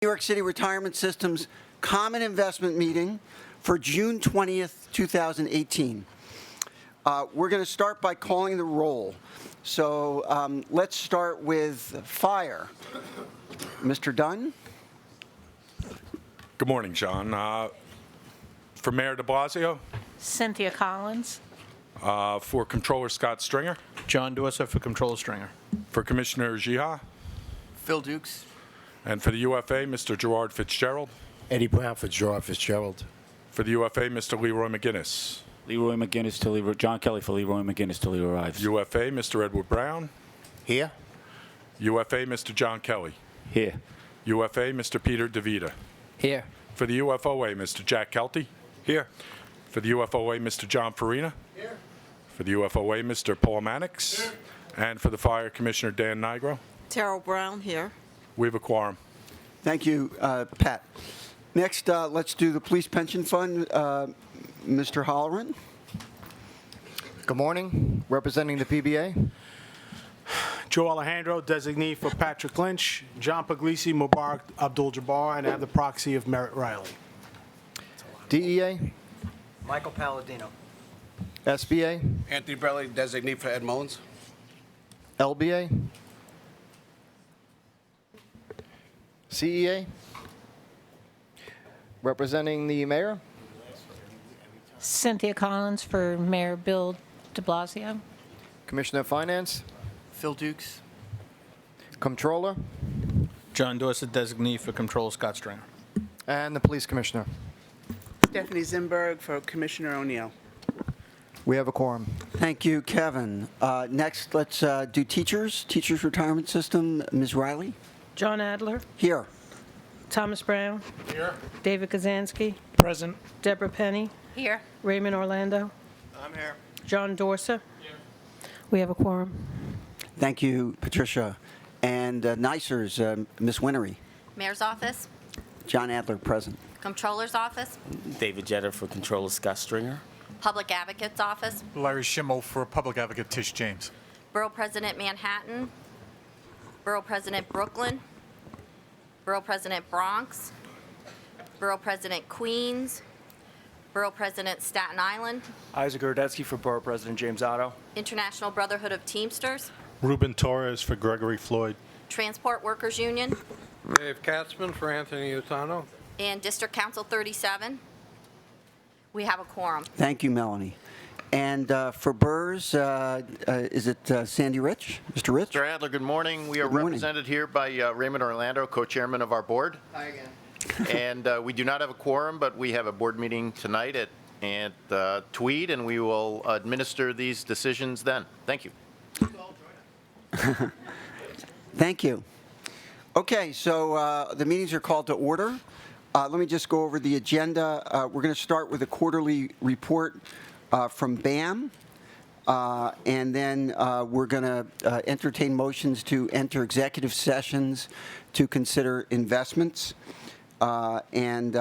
New York City Retirement System's Common Investment Meeting for June 20th, 2018. We're going to start by calling the roll. So let's start with fire. Mr. Dunn? Good morning, John. For Mayor de Blasio, Cynthia Collins. for Controller Scott Stringer, John Dorsa for Controller Stringer. for Commissioner Jiha, Phil Dukes. and for the UFA, Mr. Gerard Fitzgerald. Eddie Brown for Gerard Fitzgerald. For the UFA, Mr. Leroy McGinnis. Leroy McGinnis till he, John Kelly for Leroy McGinnis till he arrives. UFA, Mr. Edward Brown. Here. UFA, Mr. John Kelly. Here. UFA, Mr. Peter DeVita. Here. For the UFOA, Mr. Jack Kelty. Here. For the UFOA, Mr. John Farina. Here. For the UFOA, Mr. Paul Mannix. Here. And for the Fire, Commissioner Dan Nigro. Terrell Brown here. We have a quorum. Thank you, Pat. Next, let's do the Police Pension Fund. Mr. Holleran? Good morning. Representing the PBA. Joe Alejandro, designee for Patrick Lynch. John Puglisi, Mubarak Abdul-Jabbar, and I have the proxy of Merritt Riley. DEA. Michael Palladino. SBA. Anthony Brelli, designee for Ed Mullins. LBA. CEA. Representing the mayor. Cynthia Collins for Mayor Bill de Blasio. Commissioner of Finance. Phil Dukes. Comptroller. John Dorsa, designee for Controller Scott Stringer. And the police commissioner. Stephanie Zimberg for Commissioner O'Neill. We have a quorum. Thank you, Kevin. Next, let's do teachers. Teachers Retirement System. Ms. Riley? John Adler, Here. Thomas Brown. Here. David Kazansky, Present. Deborah Penny, Here. Raymond Orlando, I'm here. John Dorsa. We have a quorum. Thank you, Patricia. And NICERS, Ms. Winery. Mayor's office, John Adler, present. Comptroller's office, David Jetter for Controller Scott Stringer. Public Advocate's office, Larry Schimmel for Public Advocate Tish James. Borough President Manhattan, Borough President Brooklyn, Borough President Bronx, Borough President Queens, Borough President Staten Island, Isaac Gordetsky for Borough President James Otto. International Brotherhood of Teamsters, Ruben Torres for Gregory Floyd. Transport Workers Union, Dave Katzman for Anthony Utano. and District Council 37. We have a quorum. Thank you, Melanie. And for BRRS, is it Sandy Rich? Mr. Rich? Mr. Adler, good morning. We are Good morning. represented here by Raymond Orlando, co-chairman of our board. Hi again. And we do not have a quorum, but we have a board meeting tonight at Tweed, and we will administer these decisions then. Thank you. Thank you. Okay, so the meetings are called to order. Let me just go over the agenda. We're going to start with a quarterly report from BAM, and then we're going to entertain motions to enter executive sessions to consider investments, and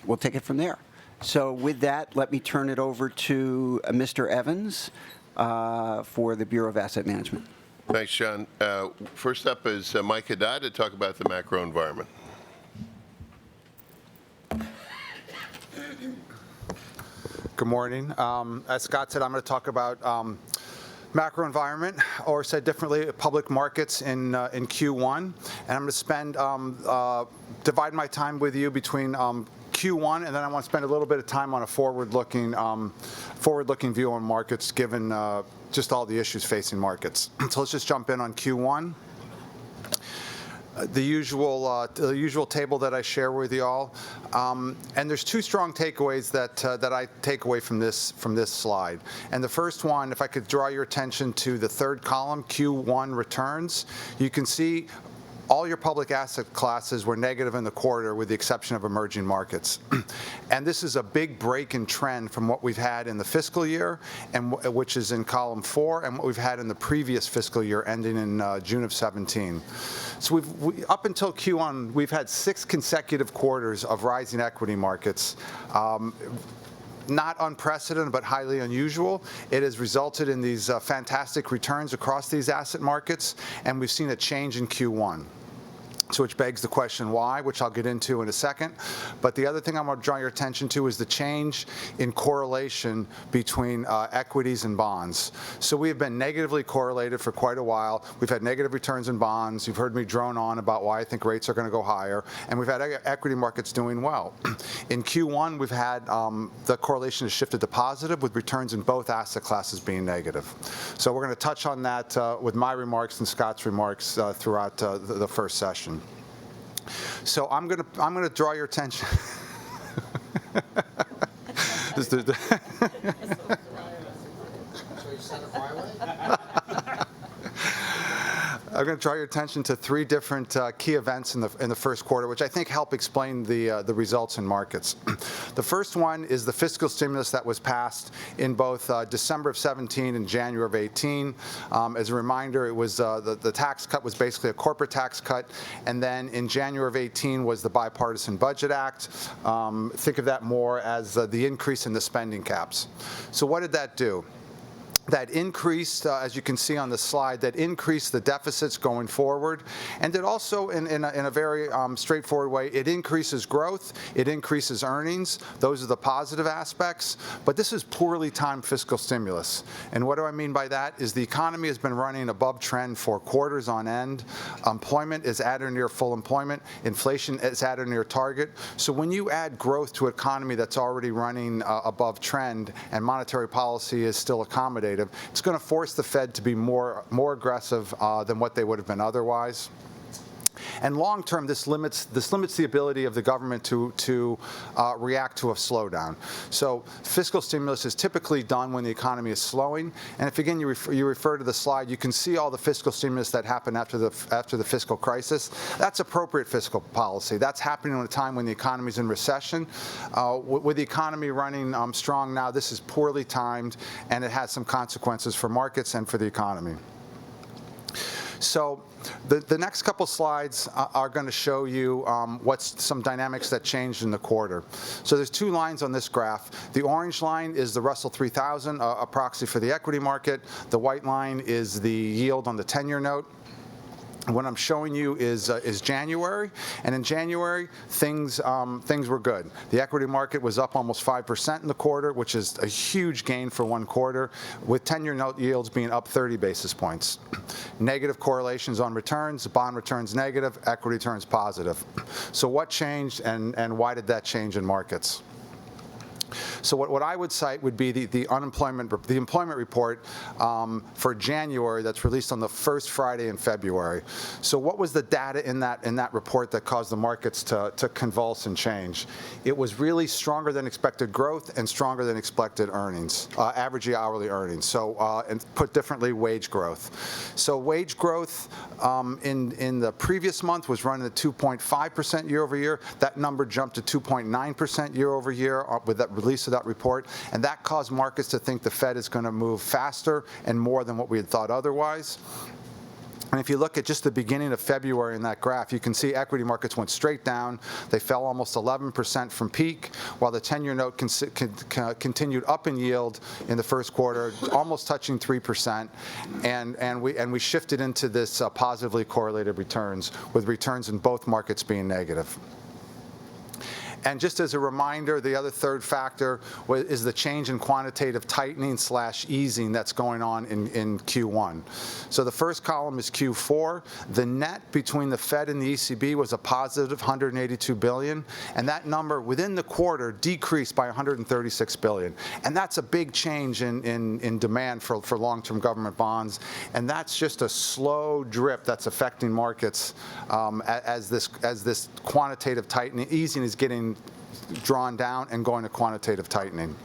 we'll take it from there. So with that, let me turn it over to Mr. Evans for the Bureau of Asset Management. Thanks, John. First up is Mike Haddad to talk about the macro environment. Good morning. As Scott said, I'm going to talk about macro environment, or said differently, public markets in Q1. And I'm going to spend divide my time with you between Q1, and then I want to spend a little bit of time on a forward-looking view on markets, given just all the issues facing markets. So let's just jump in on Q1. The usual table that I share with you all, and there's two strong takeaways that I take away from this slide. And the first one, if I could draw your attention to the third column, Q1 returns, you can see all your public asset classes were negative in the quarter, with the exception of emerging markets. And this is a big break in trend from what we've had in the fiscal year, and which is in column 4, and what we've had in the previous fiscal year ending in June of 17. So up until Q1, we've had 6 consecutive quarters of rising equity markets. Not unprecedented, but highly unusual. It has resulted in these fantastic returns across these asset markets, and we've seen a change in Q1. So which begs the question why, which I'll get into in a second. But the other thing I want to draw your attention to is the change in correlation between equities and bonds. So we have been negatively correlated for quite a while. We've had negative returns in bonds. You've heard me drone on about why I think rates are going to go higher. And we've had equity markets doing well. In Q1, we've had the correlation has shifted to positive with returns in both asset classes being negative. So we're going to touch on that with my remarks and Scott's remarks throughout the first session. So I'm gonna draw your attention. I'm going to draw your attention to three different key events in the first quarter, which I think help explain the results in markets. The first one is the fiscal stimulus that was passed in both December of 17 and January of 18. As a reminder, it was the tax cut was basically a corporate tax cut, and then in January of 18 was the Bipartisan Budget Act. Think of that more as the increase in the spending caps. So what did that do? That increased, as you can see on the slide, that increased the deficits going forward. And it also, in a very straightforward way, it increases growth, it increases earnings. Those are the positive aspects. But this is poorly timed fiscal stimulus. And what do I mean by that? Is the economy has been running above trend for quarters on end. Employment is at or near full employment. Inflation is at or near target. So when you add growth to an economy that's already running above trend and monetary policy is still accommodative, it's going to force the Fed to be more aggressive than what they would have been otherwise. And long term, this limits the ability of the government to react to a slowdown. So fiscal stimulus is typically done when the economy is slowing. And if again you refer to the slide, you can see all the fiscal stimulus that happened after the fiscal crisis. That's appropriate fiscal policy. That's happening at a time when the economy is in recession. With the economy running strong now, this is poorly timed, and it has some consequences for markets and for the economy. So the next couple slides are going to show you what's some dynamics that changed in the quarter. So there's two lines on this graph. The orange line is the Russell 3000, a proxy for the equity market. The white line is the yield on the 10-year note. What I'm showing you is January, and in January things were good. The equity market was up almost 5% in the quarter, which is a huge gain for one quarter, with 10-year note yields being up 30 basis points. Negative correlations on returns, bond returns negative, equity returns positive. So what changed, and why did that change in markets? So what I would cite would be the employment report for January that's released on the first Friday in February. So what was the data in that report that caused the markets to convulse and change? It was really stronger than expected growth and stronger than expected earnings, average hourly earnings. So and put differently, wage growth. So wage growth in the previous month was running at 2.5% year over year. That number jumped to 2.9% year over year with that release of that report, and that caused markets to think the Fed is going to move faster and more than what we had thought otherwise. And if you look at just the beginning of February in that graph, you can see equity markets went straight down. They fell almost 11% from peak, while the 10-year note continued up in yield in the first quarter, almost touching 3%. And we shifted into this positively correlated returns, with returns in both markets being negative. And just as a reminder, the other third factor is the change in quantitative tightening / easing that's going on in Q1. So the first column is Q4. The net between the Fed and the ECB was a positive $182 billion, and that number within the quarter decreased by $136 billion. And that's a big change in demand for long-term government bonds, and that's just a slow drip that's affecting markets as this quantitative tightening, easing is getting drawn down and going to quantitative tightening.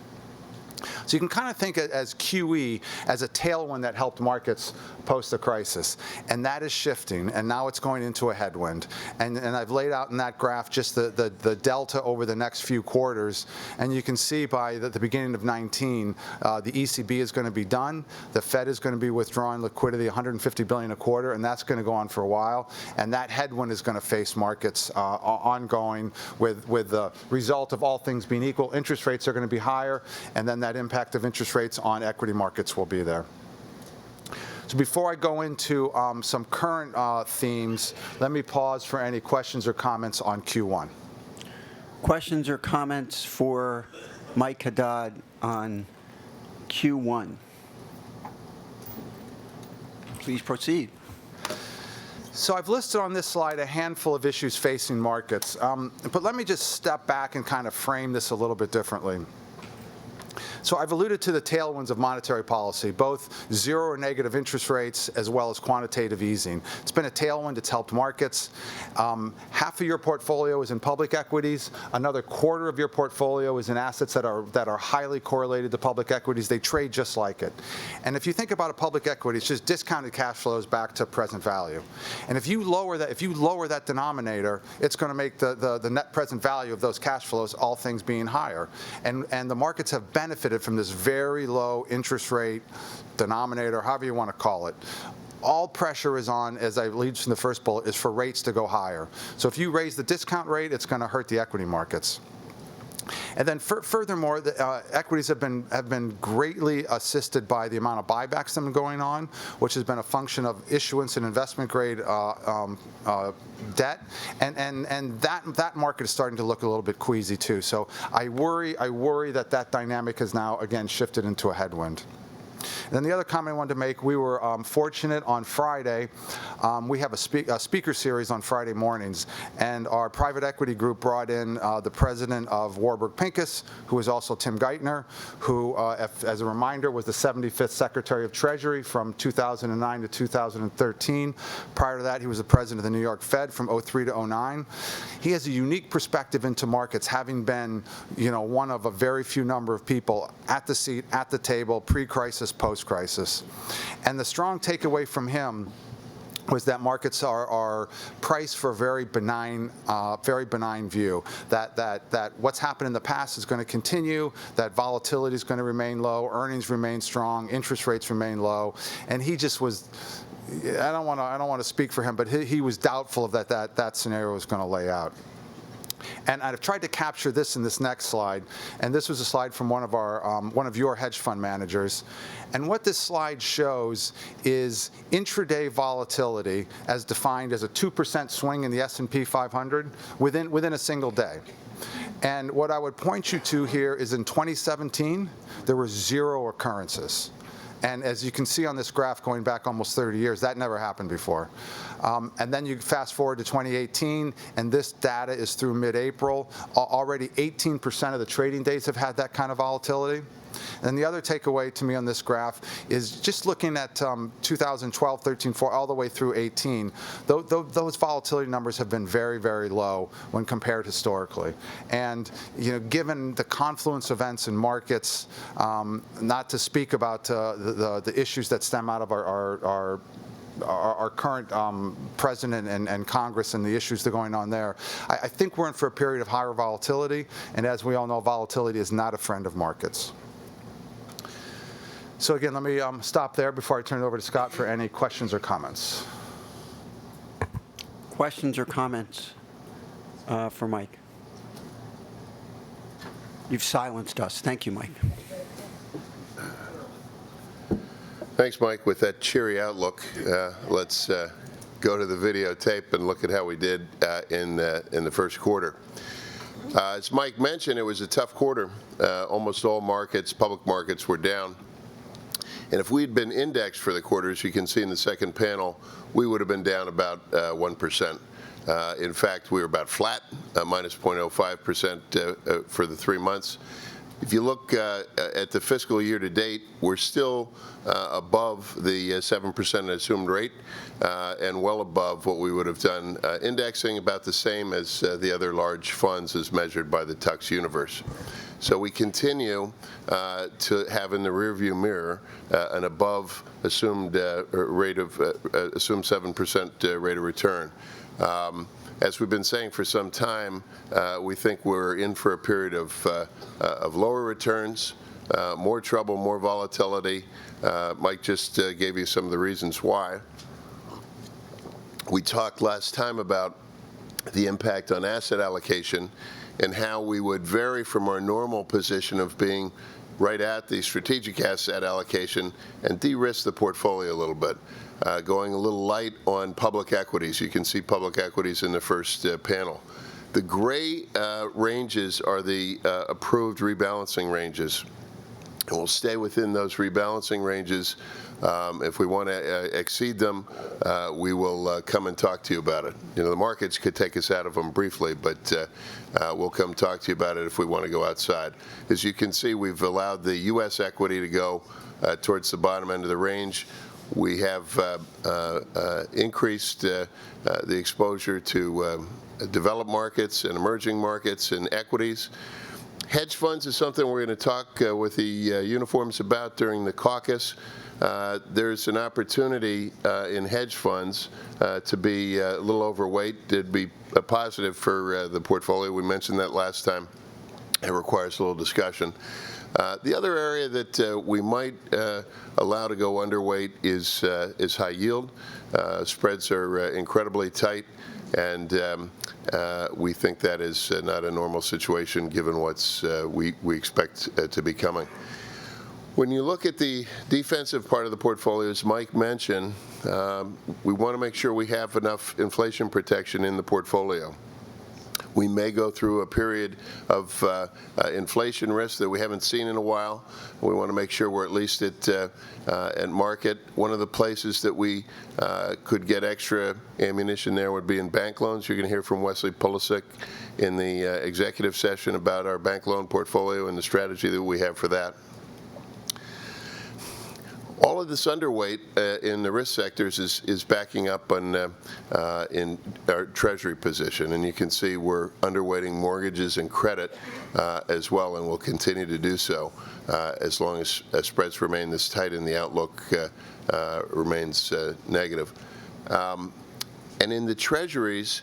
So you can kind of think as QE as a tailwind that helped markets post the crisis, and that is shifting, and now it's going into a headwind. And I've laid out in that graph just the delta over the next few quarters, and you can see by the beginning of 19, the ECB is going to be done, the Fed is going to be withdrawing liquidity, $150 billion a quarter, and that's going to go on for a while, and that headwind is going to face markets ongoing with the result of all things being equal. Interest rates are going to be higher, and then that impact of interest rates on equity markets will be there. So before I go into some current themes, let me pause for any questions or comments on Q1. Questions or comments for Mike Haddad on Q1? Please proceed. So I've listed on this slide a handful of issues facing markets, but let me just step back and kind of frame this a little bit differently. So I've alluded to the tailwinds of monetary policy, both zero or negative interest rates as well as quantitative easing. It's been a tailwind. It's helped markets. Half of your portfolio is in public equities. Another quarter of your portfolio is in assets that are highly correlated to public equities. They trade just like it. And if you think about a public equity, it's just discounted cash flows back to present value. And if you lower that denominator, it's going to make the net present value of those cash flows, all things being higher. And the markets have benefited from this very low interest rate denominator, however you want to call it. All pressure is on, as I lead from the first bullet, is for rates to go higher. So if you raise the discount rate, it's going to hurt the equity markets. And then furthermore, the equities have been greatly assisted by the amount of buybacks that have been going on, which has been a function of issuance and investment grade debt, and that market is starting to look a little bit queasy too. So I worry that dynamic has now again shifted into a headwind. And then the other comment I wanted to make, we were fortunate on Friday. We have a speaker series on Friday mornings, and our private equity group brought in the president of Warburg Pincus, who is also Tim Geithner, who, as a reminder, was the 75th Secretary of Treasury from 2009 to 2013. Prior to that, he was the president of the New York Fed from 03 to 09. He has a unique perspective into markets, having been, one of a very few number of people at the seat, at the table, pre-crisis, post-crisis. And the strong takeaway from him was that markets are priced for a very benign view, that what's happened in the past is going to continue, that volatility is going to remain low, earnings remain strong, interest rates remain low, and he just was, I don't want to speak for him, but he was doubtful of that scenario was going to lay out. And I've tried to capture this in this next slide, and this was a slide from one of your hedge fund managers. And what this slide shows is intraday volatility as defined as a 2% swing in the S&P 500 within a single day. And what I would point you to here is in 2017, there were 0 occurrences. And as you can see on this graph going back almost 30 years, that never happened before. And then you fast forward to 2018, and this data is through mid-April. Already 18% of the trading days have had that kind of volatility. And the other takeaway to me on this graph is just looking at 2012, 13, 14, all the way through 18, those volatility numbers have been very, very low when compared historically. And given the confluence of events in markets, not to speak about the issues that stem out of our current president and Congress and the issues that are going on there, I think we're in for a period of higher volatility. And as we all know, volatility is not a friend of markets. So again, let me stop there before I turn it over to Scott for any questions or comments. Questions or comments for Mike? You've silenced us. Thank you, Mike. Thanks, Mike. With that cheery outlook, let's go to the videotape and look at how we did in the first quarter. As Mike mentioned, it was a tough quarter. Almost all markets, public markets, were down. And if we'd been indexed for the quarter, as you can see in the second panel, we would have been down about 1%. In fact, we were about flat, minus 0.05% for the 3 months. If you look at the fiscal year to date, we're still above the 7% assumed rate and well above what we would have done indexing, about the same as the other large funds as measured by the Tux universe. So we continue to have in the rearview mirror an above assumed rate of assumed 7% rate of return. As we've been saying for some time, we think we're in for a period of lower returns, more trouble, more volatility. Mike just gave you some of the reasons why. We talked last time about the impact on asset allocation and how we would vary from our normal position of being right at the strategic asset allocation and de-risk the portfolio a little bit. Going a little light on public equities. You can see public equities in the first panel. The gray ranges are the approved rebalancing ranges. And we'll stay within those rebalancing ranges. If we want to exceed them, we will come and talk to you about it. You know, the markets could take us out of them briefly, but we'll come talk to you about it if we want to go outside. As you can see, we've allowed the U.S. equity to go towards the bottom end of the range. We have increased the exposure to developed markets and emerging markets and equities. Hedge funds is something we're going to talk with the uniforms about during the caucus. There's an opportunity in hedge funds to be a little overweight. It'd be a positive for the portfolio. We mentioned that last time. It requires a little discussion. The other area that we might allow to go underweight is high yield. Spreads are incredibly tight, and we think that is not a normal situation given what's we expect to be coming. When you look at the defensive part of the portfolio, as Mike mentioned, we want to make sure we have enough inflation protection in the portfolio. We may go through a period of inflation risk that we haven't seen in a while. We want to make sure we're at least at market. One of the places that we could get extra ammunition there would be in bank loans. You're going to hear from Wesley Pulisic in the executive session about our bank loan portfolio and the strategy that we have for that. All of this underweight in the risk sectors is backing up on in our Treasury position, and you can see we're underweighting mortgages and credit as well, and we'll continue to do so as long as spreads remain this tight and the outlook remains negative. And in the Treasuries,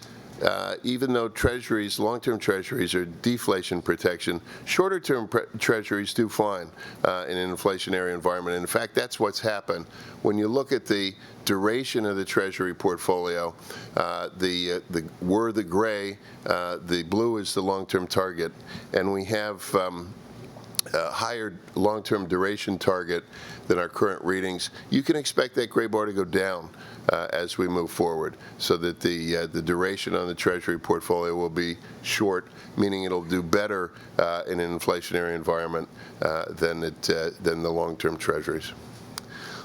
even though Treasuries, long-term Treasuries are deflation protection, shorter-term Treasuries do fine in an inflationary environment. And in fact, that's what's happened. When you look at the duration of the Treasury portfolio, we're the gray, the blue is the long-term target, and we have a higher long-term duration target than our current readings. You can expect that gray bar to go down as we move forward, so that the duration on the Treasury portfolio will be short, meaning it'll do better in an inflationary environment than the long-term Treasuries.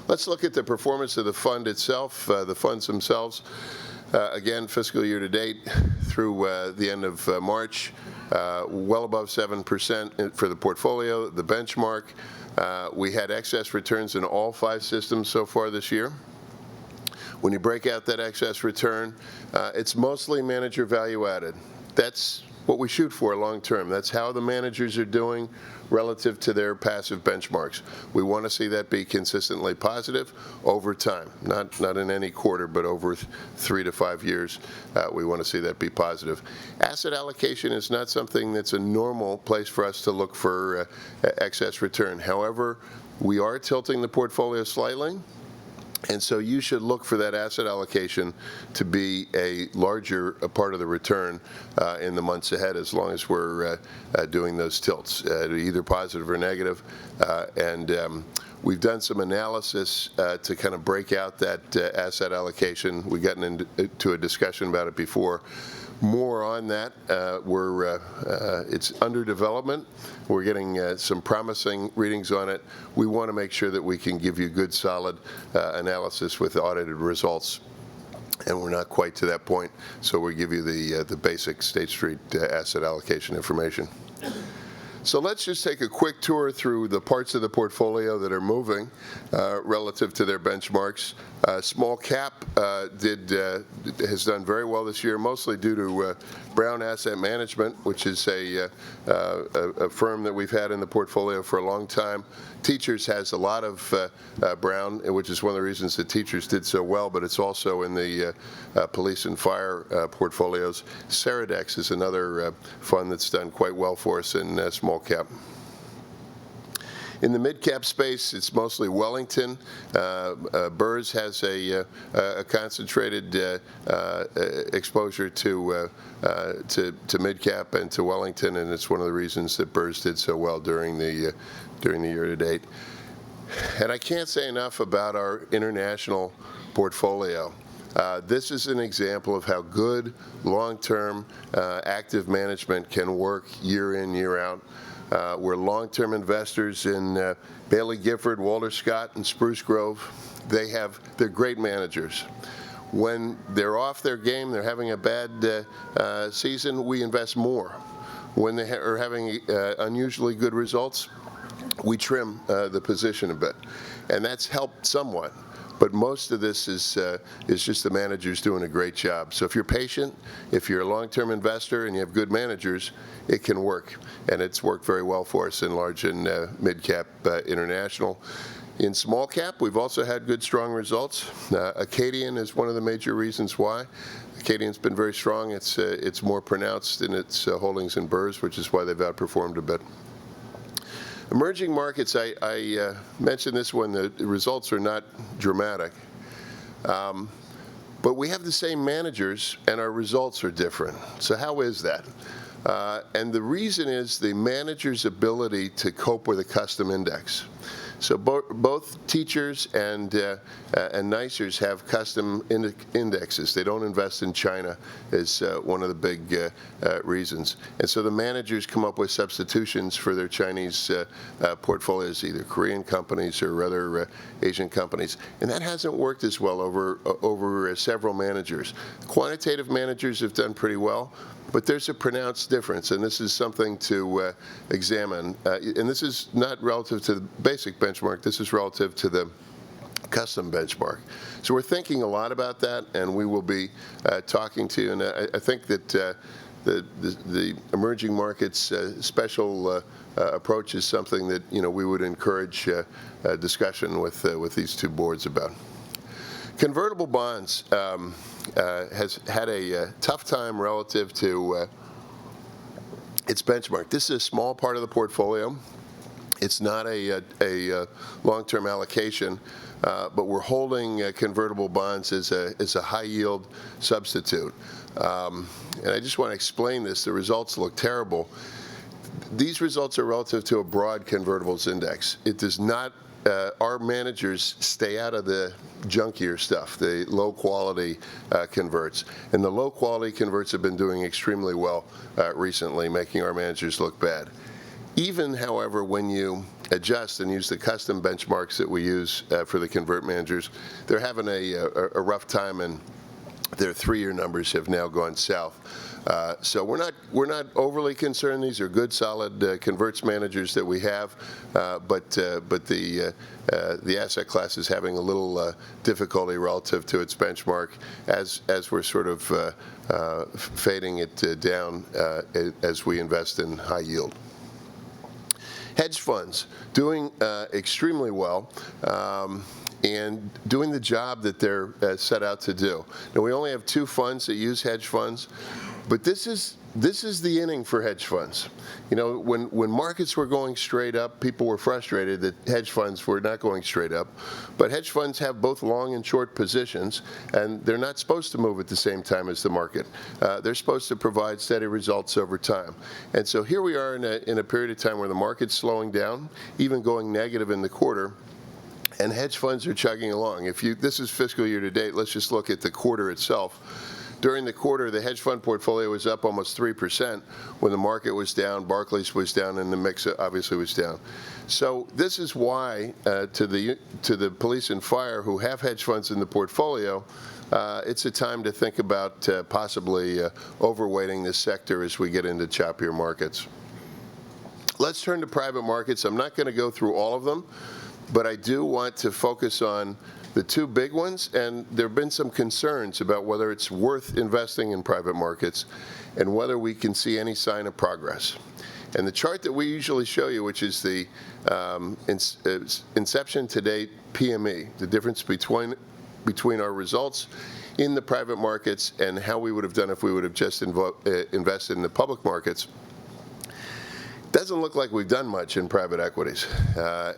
Let's look at the performance of the fund itself. The funds themselves, again, fiscal year to date through the end of March, well above 7% for the portfolio. The benchmark, we had excess returns in all 5 systems so far this year. When you break out that excess return, it's mostly manager value added. That's what we shoot for long term. That's how the managers are doing relative to their passive benchmarks. We want to see that be consistently positive over time, not in any quarter, but over 3 to 5 years. We want to see that be positive. Asset allocation is not something that's a normal place for us to look for excess return. However, we are tilting the portfolio slightly. And so you should look for that asset allocation to be a larger part of the return in the months ahead, as long as we're doing those tilts, either positive or negative. We've done some analysis to kind of break out that asset allocation. We've gotten into a discussion about it before. More on that. It's under development. We're getting some promising readings on it. We want to make sure that we can give you good, solid analysis with audited results, and we're not quite to that point. So we give you the basic State Street asset allocation information. So let's just take a quick tour through the parts of the portfolio that are moving relative to their benchmarks. Small cap has done very well this year, mostly due to Brown Asset Management, which is a firm that we've had in the portfolio for a long time. Teachers has a lot of Brown, which is one of the reasons that Teachers did so well, but it's also in the police and fire portfolios. Ceradex is another fund that's done quite well for us in small cap. In the mid-cap space, it's mostly Wellington. Burrs has a concentrated exposure to mid-cap and to Wellington, and it's one of the reasons that Burrs did so well during the year to date. And I can't say enough about our international portfolio. This is an example of how good long-term active management can work year in, year out. We're long-term investors in Bailey Gifford, Walter Scott, and Spruce Grove. They're great managers. When they're off their game, they're having a bad season, we invest more. When they are having unusually good results, we trim the position a bit. And that's helped somewhat. But most of this is just the managers doing a great job. So if you're patient, if you're a long-term investor and you have good managers, it can work. And it's worked very well for us in large and mid-cap international. In small cap, we've also had good, strong results. Acadian is one of the major reasons why. Acadian's been very strong. It's more pronounced in its holdings in Burrs, which is why they've outperformed a bit. Emerging markets, I mentioned this when the results are not dramatic. But we have the same managers and our results are different. So how is that? And the reason is the manager's ability to cope with a custom index. So both teachers and NYSERS have custom indexes. They don't invest in China is one of the big reasons. And so the managers come up with substitutions for their Chinese portfolios, either Korean companies or other Asian companies. And that hasn't worked as well over several managers. Quantitative managers have done pretty well. But there's a pronounced difference, and this is something to examine. And this is not relative to the basic benchmark. This is relative to the custom benchmark. So we're thinking a lot about that, and we will be talking to you. And I think that the emerging markets special approach is something that we would encourage discussion with these two boards about. Convertible bonds has had a tough time relative to its benchmark. This is a small part of the portfolio. It's not a long-term allocation, but we're holding convertible bonds as a high-yield substitute. And I just want to explain this. The results look terrible. These results are relative to a broad convertibles index. It does not our managers stay out of the junkier stuff, the low-quality converts. And the low-quality converts have been doing extremely well recently, making our managers look bad. Even, however, when you adjust and use the custom benchmarks that we use for the convert managers, they're having a rough time, and their 3-year numbers have now gone south. So we're not overly concerned. These are good, solid converts managers that we have, but the asset class is having a little difficulty relative to its benchmark as we're sort of fading it down as we invest in high yield. Hedge funds doing extremely well. And doing the job that they're set out to do. Now, we only have 2 funds that use hedge funds, but this is the inning for hedge funds. When markets were going straight up, people were frustrated that hedge funds were not going straight up. But hedge funds have both long and short positions, and they're not supposed to move at the same time as the market. They're supposed to provide steady results over time. And so here we are in a period of time where the market's slowing down, even going negative in the quarter. And hedge funds are chugging along. This is fiscal year to date. Let's just look at the quarter itself. During the quarter, the hedge fund portfolio was up almost 3%. When the market was down, Barclays was down, and the mix obviously was down. So this is why, to the police and fire who have hedge funds in the portfolio, it's a time to think about possibly overweighting this sector as we get into choppier markets. Let's turn to private markets. I'm not going to go through all of them, but I do want to focus on the 2 big ones, and there have been some concerns about whether it's worth investing in private markets and whether we can see any sign of progress. And the chart that we usually show you, which is the inception to date PME, the difference between our results in the private markets and how we would have done if we would have just invested in the public markets. doesn't look like we've done much in private equities.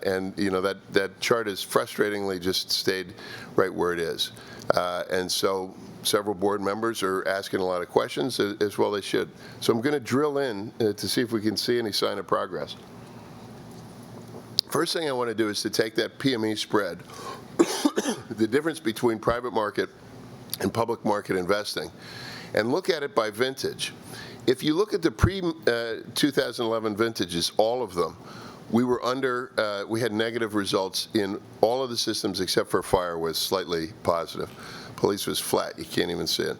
And you know, that chart has frustratingly just stayed right where it is. And so several board members are asking a lot of questions, as well they should. So I'm going to drill in to see if we can see any sign of progress. First thing I want to do is to take that PME spread, the difference between private market and public market investing, and look at it by vintage. If you look at the pre-2011 vintages, all of them, we were under, we had negative results in all of the systems except for fire was slightly positive. Police was flat, you can't even see it.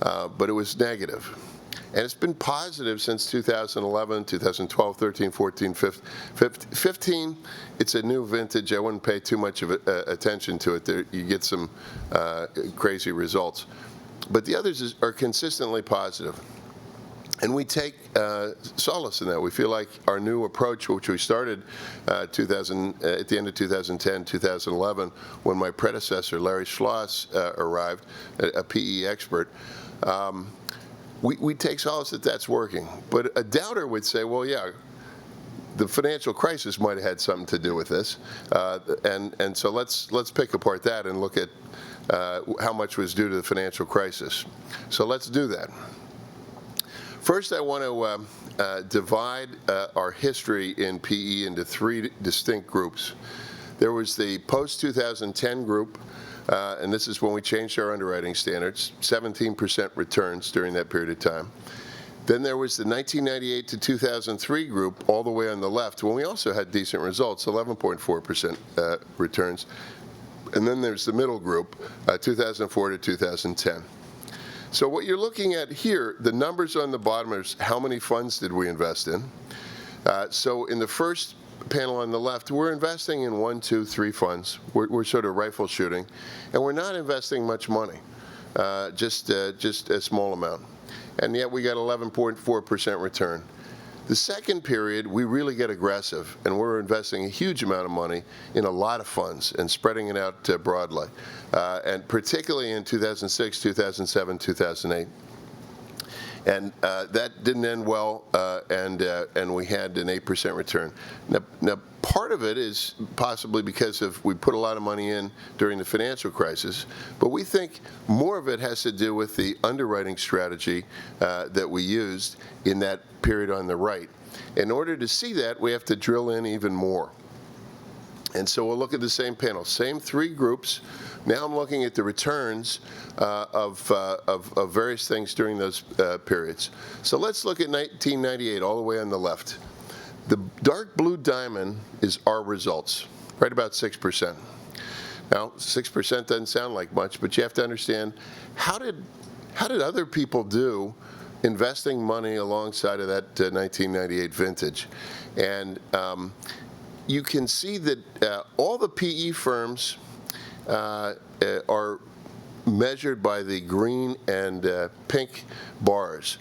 But it was negative. And it's been positive since 2011, 2012, 13, 14, 15. It's a new vintage. I wouldn't pay too much of attention to it. There, you get some crazy results. But the others are consistently positive. And we take solace in that. We feel like our new approach, which we started at the end of 2010, 2011, when my predecessor, Larry Schloss, arrived, a PE expert, we take solace that that's working. But a doubter would say, well, yeah, the financial crisis might have had something to do with this. And so let's pick apart that and look at how much was due to the financial crisis. So let's do that. First, I want to divide our history in PE into three distinct groups. There was the post-2010 group, and this is when we changed our underwriting standards, 17% returns during that period of time. Then there was the 1998 to 2003 group, all the way on the left, when we also had decent results, 11.4% returns. And then there's the middle group, 2004 to 2010. So what you're looking at here, the numbers on the bottom is how many funds did we invest in. So in the first panel on the left, we're investing in 1, 2, 3 funds. We're sort of rifle shooting, and we're not investing much money, just a small amount. And yet we got 11.4% return. The second period, we really get aggressive, and we're investing a huge amount of money in a lot of funds and spreading it out broadly, and particularly in 2006, 2007, 2008. And that didn't end well, and we had an 8% return. Now, part of it is possibly because we put a lot of money in during the financial crisis, but we think more of it has to do with the underwriting strategy that we used in that period on the right. In order to see that, we have to drill in even more. And so we'll look at the same panel, same three groups. Now I'm looking at the returns of various things during those periods. So let's look at 1998 all the way on the left. The dark blue diamond is our results, right about 6%. Now, 6% doesn't sound like much, but you have to understand, how did other people do investing money alongside of that 1998 vintage? And you can see that all the PE firms are measured by the green and pink bars.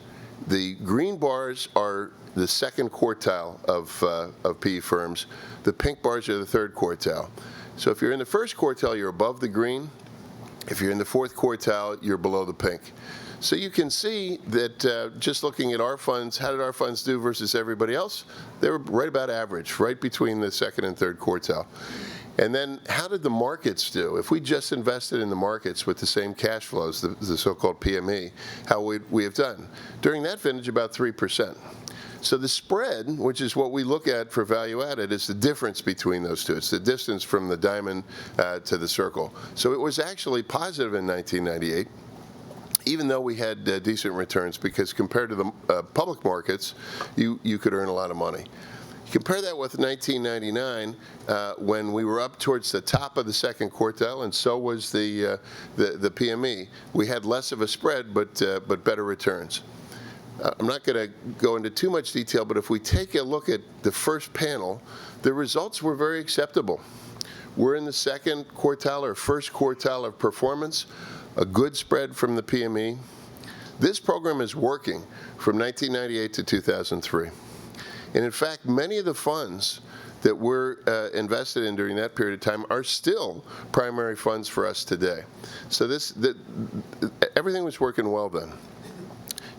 The green bars are the second quartile of PE firms. The pink bars are the third quartile. So if you're in the first quartile, you're above the green. If you're in the fourth quartile, you're below the pink. So you can see that just looking at our funds, how did our funds do versus everybody else? They were right about average, right between the second and third quartile. And then how did the markets do? If we just invested in the markets with the same cash flows, the so-called PME, how would we have done? During that vintage, about 3%. So the spread, which is what we look at for value added, is the difference between those two. It's the distance from the diamond to the circle. So it was actually positive in 1998. Even though we had decent returns, because compared to the public markets, you could earn a lot of money. Compare that with 1999, when we were up towards the top of the second quartile, and so was the PME. We had less of a spread, but better returns. I'm not going to go into too much detail, but if we take a look at the first panel, the results were very acceptable. We're in the second quartile or first quartile of performance, a good spread from the PME. This program is working from 1998 to 2003. And in fact, many of the funds that were invested in during that period of time are still primary funds for us today. So everything was working well then.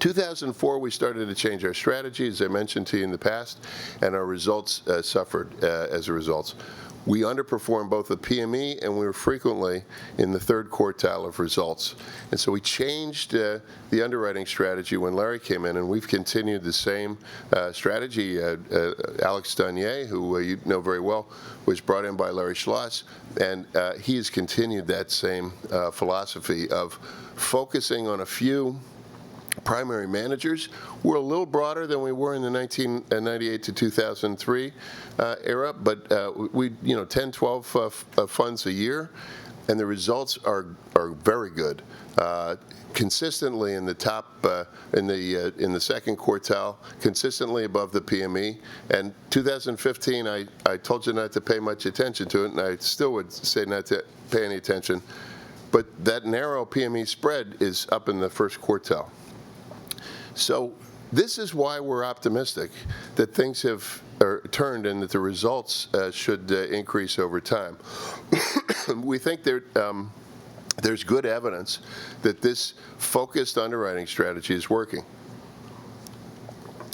2004, we started to change our strategy, as I mentioned to you in the past, and our results suffered as a result. We underperformed both the PME, and we were frequently in the third quartile of results. And so we changed the underwriting strategy when Larry came in, and we've continued the same strategy. Alex Dunier, who you know very well, was brought in by Larry Schloss, and he has continued that same philosophy of focusing on a few primary managers. We're a little broader than we were in the 1998 to 2003 era, but we 10, 12 funds a year, and the results are very good. Consistently in the top, in the second quartile, consistently above the PME. And 2015, I told you not to pay much attention to it, and I still would say not to pay any attention. But that narrow PME spread is up in the first quartile. So this is why we're optimistic that things have turned and that the results should increase over time. We think there's good evidence that this focused underwriting strategy is working.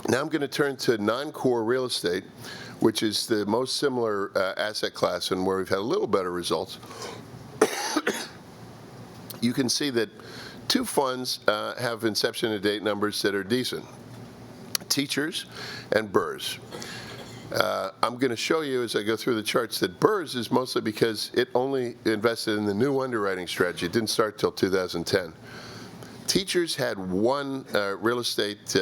Now I'm going to turn to non-core real estate, which is the most similar asset class and where we've had a little better results. You can see that two funds have inception to date numbers that are decent: Teachers and Burrs. I'm going to show you as I go through the charts that Burrs is mostly because it only invested in the new underwriting strategy. It didn't start till 2010. Teachers had one real estate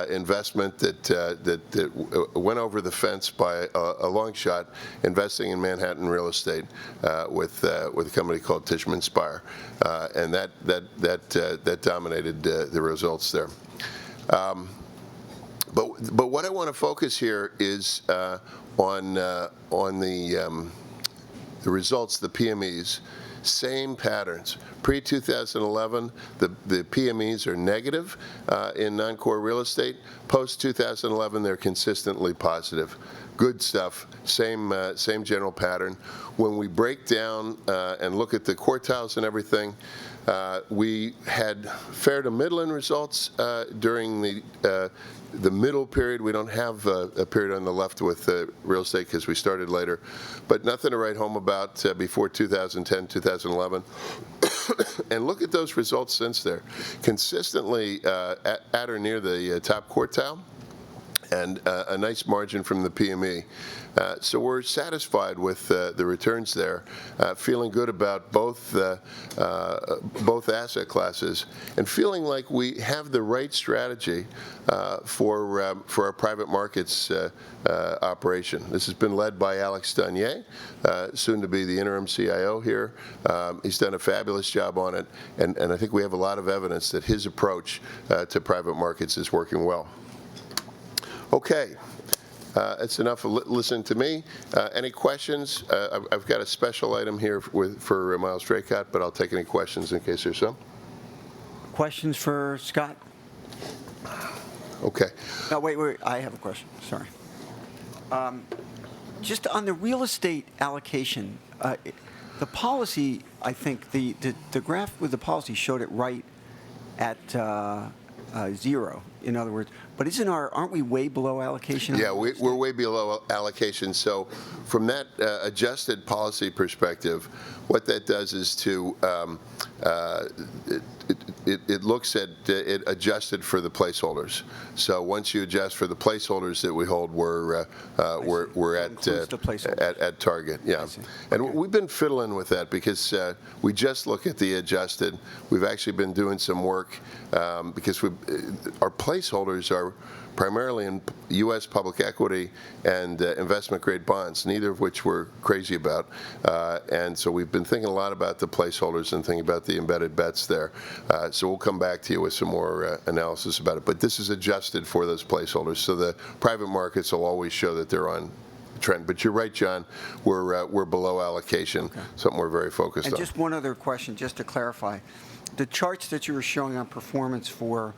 investment that went over the fence by a long shot, investing in Manhattan real estate with a company called Tishman Speyer, and that dominated the results there. But what I want to focus here is on the results, the PMEs. Same patterns. Pre-2011, the PMEs are negative in non-core real estate. Post-2011, they're consistently positive. Good stuff. Same general pattern. When we break down and look at the quartiles and everything, we had fair to middling results during the middle period. We don't have a period on the left with real estate because we started later, but nothing to write home about before 2010, 2011. And look at those results since there. Consistently at or near the top quartile, and a nice margin from the PME. So we're satisfied with the returns there, feeling good about both asset classes, and feeling like we have the right strategy for our private markets operation. This has been led by Alex Dunier, soon to be the interim CIO here. He's done a fabulous job on it, and I think we have a lot of evidence that his approach to private markets is working well. Okay, that's enough of listening to me. Any questions? I've got a special item here for Miles Draycott, but I'll take any questions in case there's some. Questions for Scott? Okay. No, wait, I have a question. Sorry. Just on the real estate allocation, the policy, I think, the graph with the policy showed it right at 0, in other words. But aren't we way below allocation? Yeah, we're way below allocation. So from that adjusted policy perspective, what that does is it looks at it adjusted for the placeholders. So once you adjust for the placeholders that we hold, we're at target. Yeah, and we've been fiddling with that because we just look at the adjusted. We've actually been doing some work because our placeholders are primarily in U.S. public equity and investment-grade bonds, neither of which we're crazy about. And so we've been thinking a lot about the placeholders and thinking about the embedded bets there. So we'll come back to you with some more analysis about it. But this is adjusted for those placeholders. So the private markets will always show that they're on trend. But you're right, John, we're below allocation, something we're very focused on. And just one other question, just to clarify. The charts that you were showing on performance for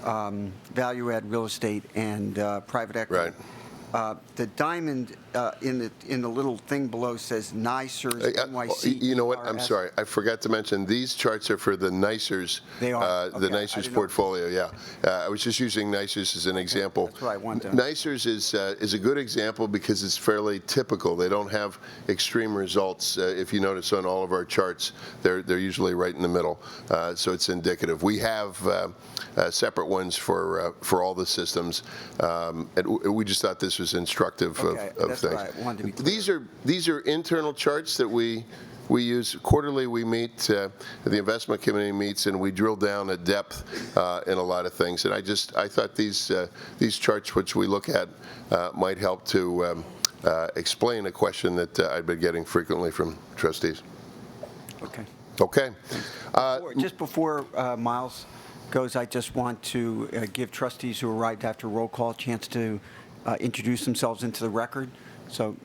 value-add real estate and private equity. Right. The diamond in the little thing below says NYSERS, NYC. You know what? I'm sorry. I forgot to mention, these charts are for the NYSERS. They are? The Okay, I NYSERS didn't know. portfolio, yeah. I was just using NYSERS as an example. That's what I wanted. NYSERS is a good example because it's fairly typical. They don't have extreme results. If you notice on all of our charts, they're usually right in the middle. So it's indicative. We have separate ones for all the systems. And we just thought this was instructive Okay, of that's things. what I wanted to be clear. These are internal charts that we use quarterly. We meet, the investment committee meets, and we drill down at depth in a lot of things. And I thought these charts, which we look at, might help to explain a question that I've been getting frequently from trustees. Okay. Okay. Just before Miles goes, I just want to give trustees who arrived after roll call a chance to introduce themselves into the record. So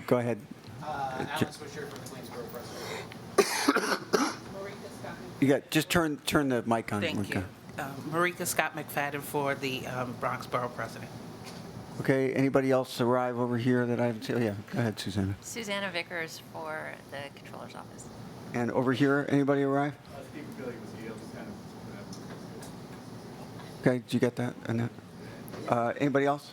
go ahead. Alan Swisher from the Queensboro President. Just turn the mic on. Thank you. Marika Scott McFadden for the Bronx Borough President. Okay, anybody else arrive over here that I haven't seen? Oh, yeah, go ahead, Susanna. Susanna Vickers for the Controller's Office. And over here, anybody arrive? Okay, did you get that, Annette? Anybody else?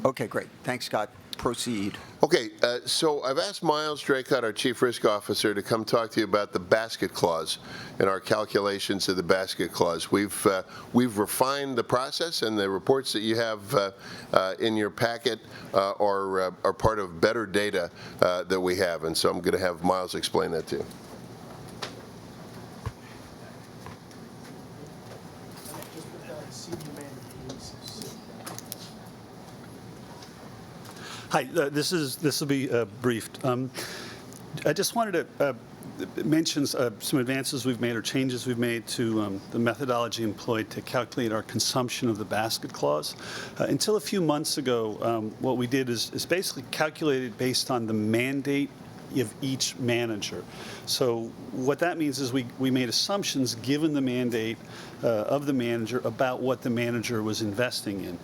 Okay, great. Thanks, Scott. Proceed. Okay, so I've asked Miles Draycott, our Chief Risk Officer, to come talk to you about the basket clause and our calculations of the basket clause. We've refined the process, and the reports that you have in your packet are part of better data that we have. And so I'm going to have Miles explain that to you. Hi, this will be briefed. I just wanted to mention some advances we've made or changes we've made to the methodology employed to calculate our consumption of the basket clause. Until a few months ago, what we did is basically calculated based on the mandate of each manager. So what that means is we made assumptions given the mandate of the manager about what the manager was investing in,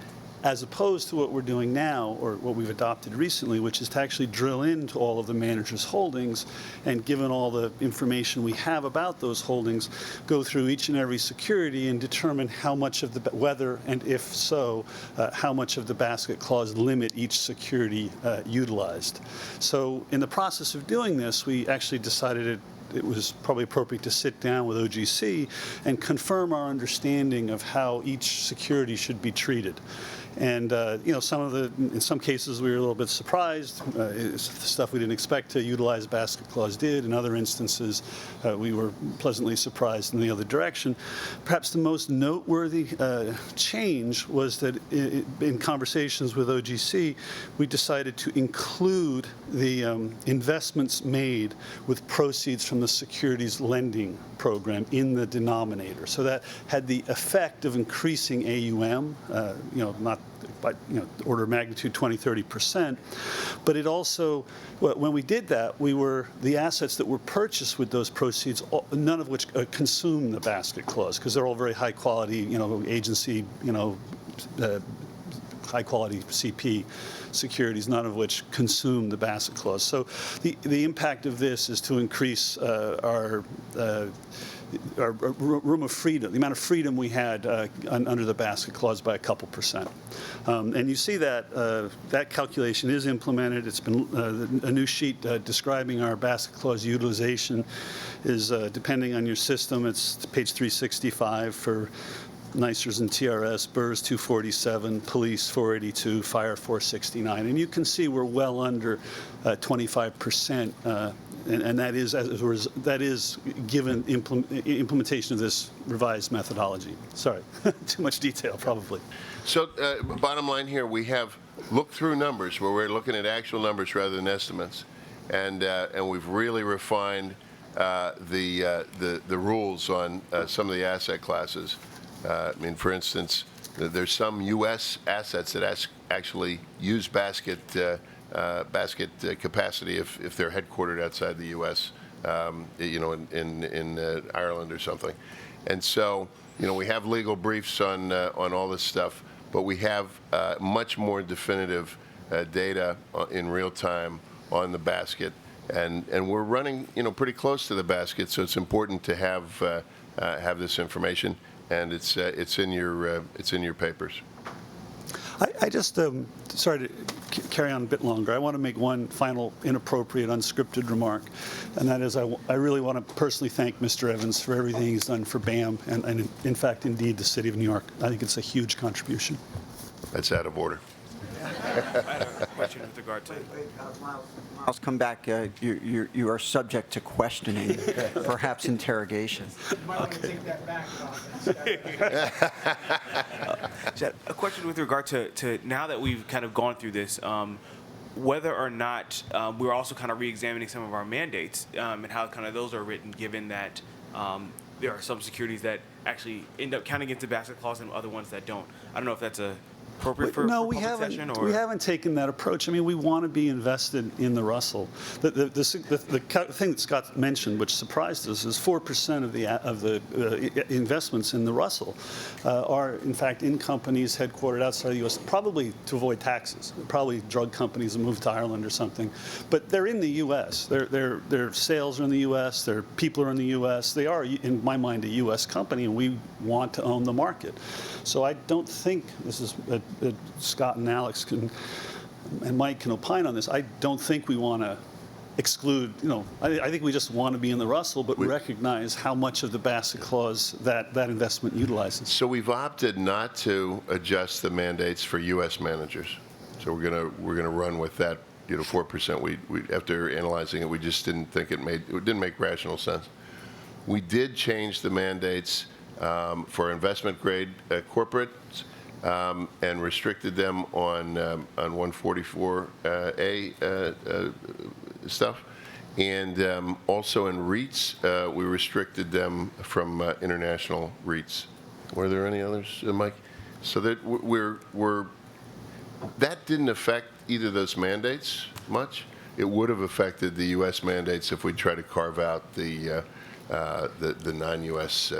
as opposed to what we're doing now, or what we've adopted recently, which is to actually drill into all of the manager's holdings and, given all the information we have about those holdings, go through each and every security and determine how much of the, whether and if so, how much of the basket clause limit each security utilized. So in the process of doing this, we actually decided it was probably appropriate to sit down with OGC and confirm our understanding of how each security should be treated. And in some cases we were a little bit surprised. Stuff we didn't expect to utilize basket clause did. In other instances, we were pleasantly surprised in the other direction. Perhaps the most noteworthy change was that in conversations with OGC, we decided to include the investments made with proceeds from the securities lending program in the denominator. So that had the effect of increasing AUM, not by order of magnitude 20–30%, but it also, when we did that, the assets that were purchased with those proceeds, none of which consume the basket clause, because they're all very high quality, agency, high quality CP securities, none of which consume the basket clause. So the impact of this is to increase our room of freedom, the amount of freedom we had under the basket clause by a couple percent. And you see that that calculation is implemented. It's been a new sheet describing our basket clause utilization is, depending on your system, it's page 365 for NYSERS and TRS, BRS 247, Police 482, Fire 469. And you can see we're well under 25%, and that is given implementation of this revised methodology. Sorry, too much detail probably. So bottom line here, we have look-through numbers where we're looking at actual numbers rather than estimates, and we've really refined the rules on some of the asset classes. For instance, there's some U.S. assets that actually use basket capacity if they're headquartered outside the U.S., in Ireland or something. And so, we have legal briefs on all this stuff, but we have much more definitive data in real time on the basket. And we're running, pretty close to the basket, so it's important to have this information, and it's in your papers. I just, sorry to carry on a bit longer. I want to make one final inappropriate, unscripted remark, and that is I really want to personally thank Mr. Evans for everything he's done for BAM, and in fact, indeed, the City of New York. I think it's a huge contribution. That's out of order. I have a question with regard to... Miles, come back. You are subject to questioning, perhaps interrogation. A question with regard to now that we've kind of gone through this, whether or not we're also kind of re-examining some of our mandates and how kind of those are written, given that there are some securities that actually end up counting against the basket clause and other ones that don't. I don't know if that's appropriate for No, for public session, or we haven't taken that approach. I mean, we want to be invested in the Russell. The thing that Scott mentioned, which surprised us, is 4% of the investments in the Russell are, in fact, in companies headquartered outside the U.S., probably to avoid taxes, probably drug companies that moved to Ireland or something. But they're in the U.S. Their sales are in the U.S. Their people are in the U.S. They are, in my mind, a U.S. company, and we want to own the market. So I don't think this is Scott and Alex and Mike can opine on this. I don't think we want to exclude, I think we just want to be in the Russell, but recognize how much of the basket clause that investment utilizes. So we've opted not to adjust the mandates for U.S. managers. So we're gonna run with that, 4%. We after analyzing it, we just didn't think it didn't make rational sense. We did change the mandates for investment grade corporates and restricted them on 144A stuff. And also in REITs, we restricted them from international REITs. Were there any others, Mike? So that that didn't affect either of those mandates much. It would have affected the U.S. mandates if we try to carve out the non-U.S.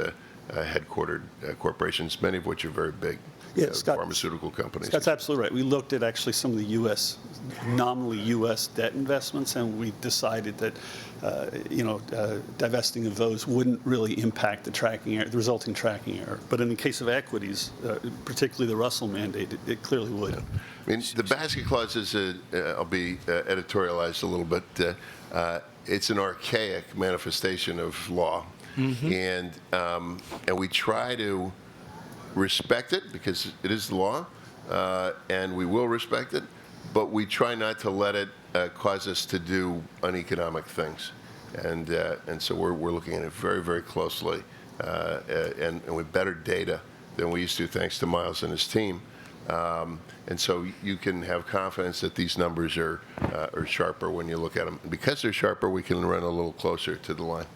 Headquartered corporations, many of which are very big pharmaceutical companies. That's absolutely right. We looked at actually some of the U.S., nominally U.S. debt investments, and we decided that, divesting of those wouldn't really impact the resulting tracking error. But in the case of equities, particularly the Russell mandate, it clearly would. I mean, the basket clause is, I'll be editorialized a little bit, it's an archaic manifestation of law. Mm-hmm. And we try to respect it because it is the law, and we will respect it, but we try not to let it cause us to do uneconomic things. And so we're looking at it very, very closely, and with better data than we used to, thanks to Miles and his team. And so you can have confidence that these numbers are sharper when you look at them. Because they're sharper, we can run a little closer to the line.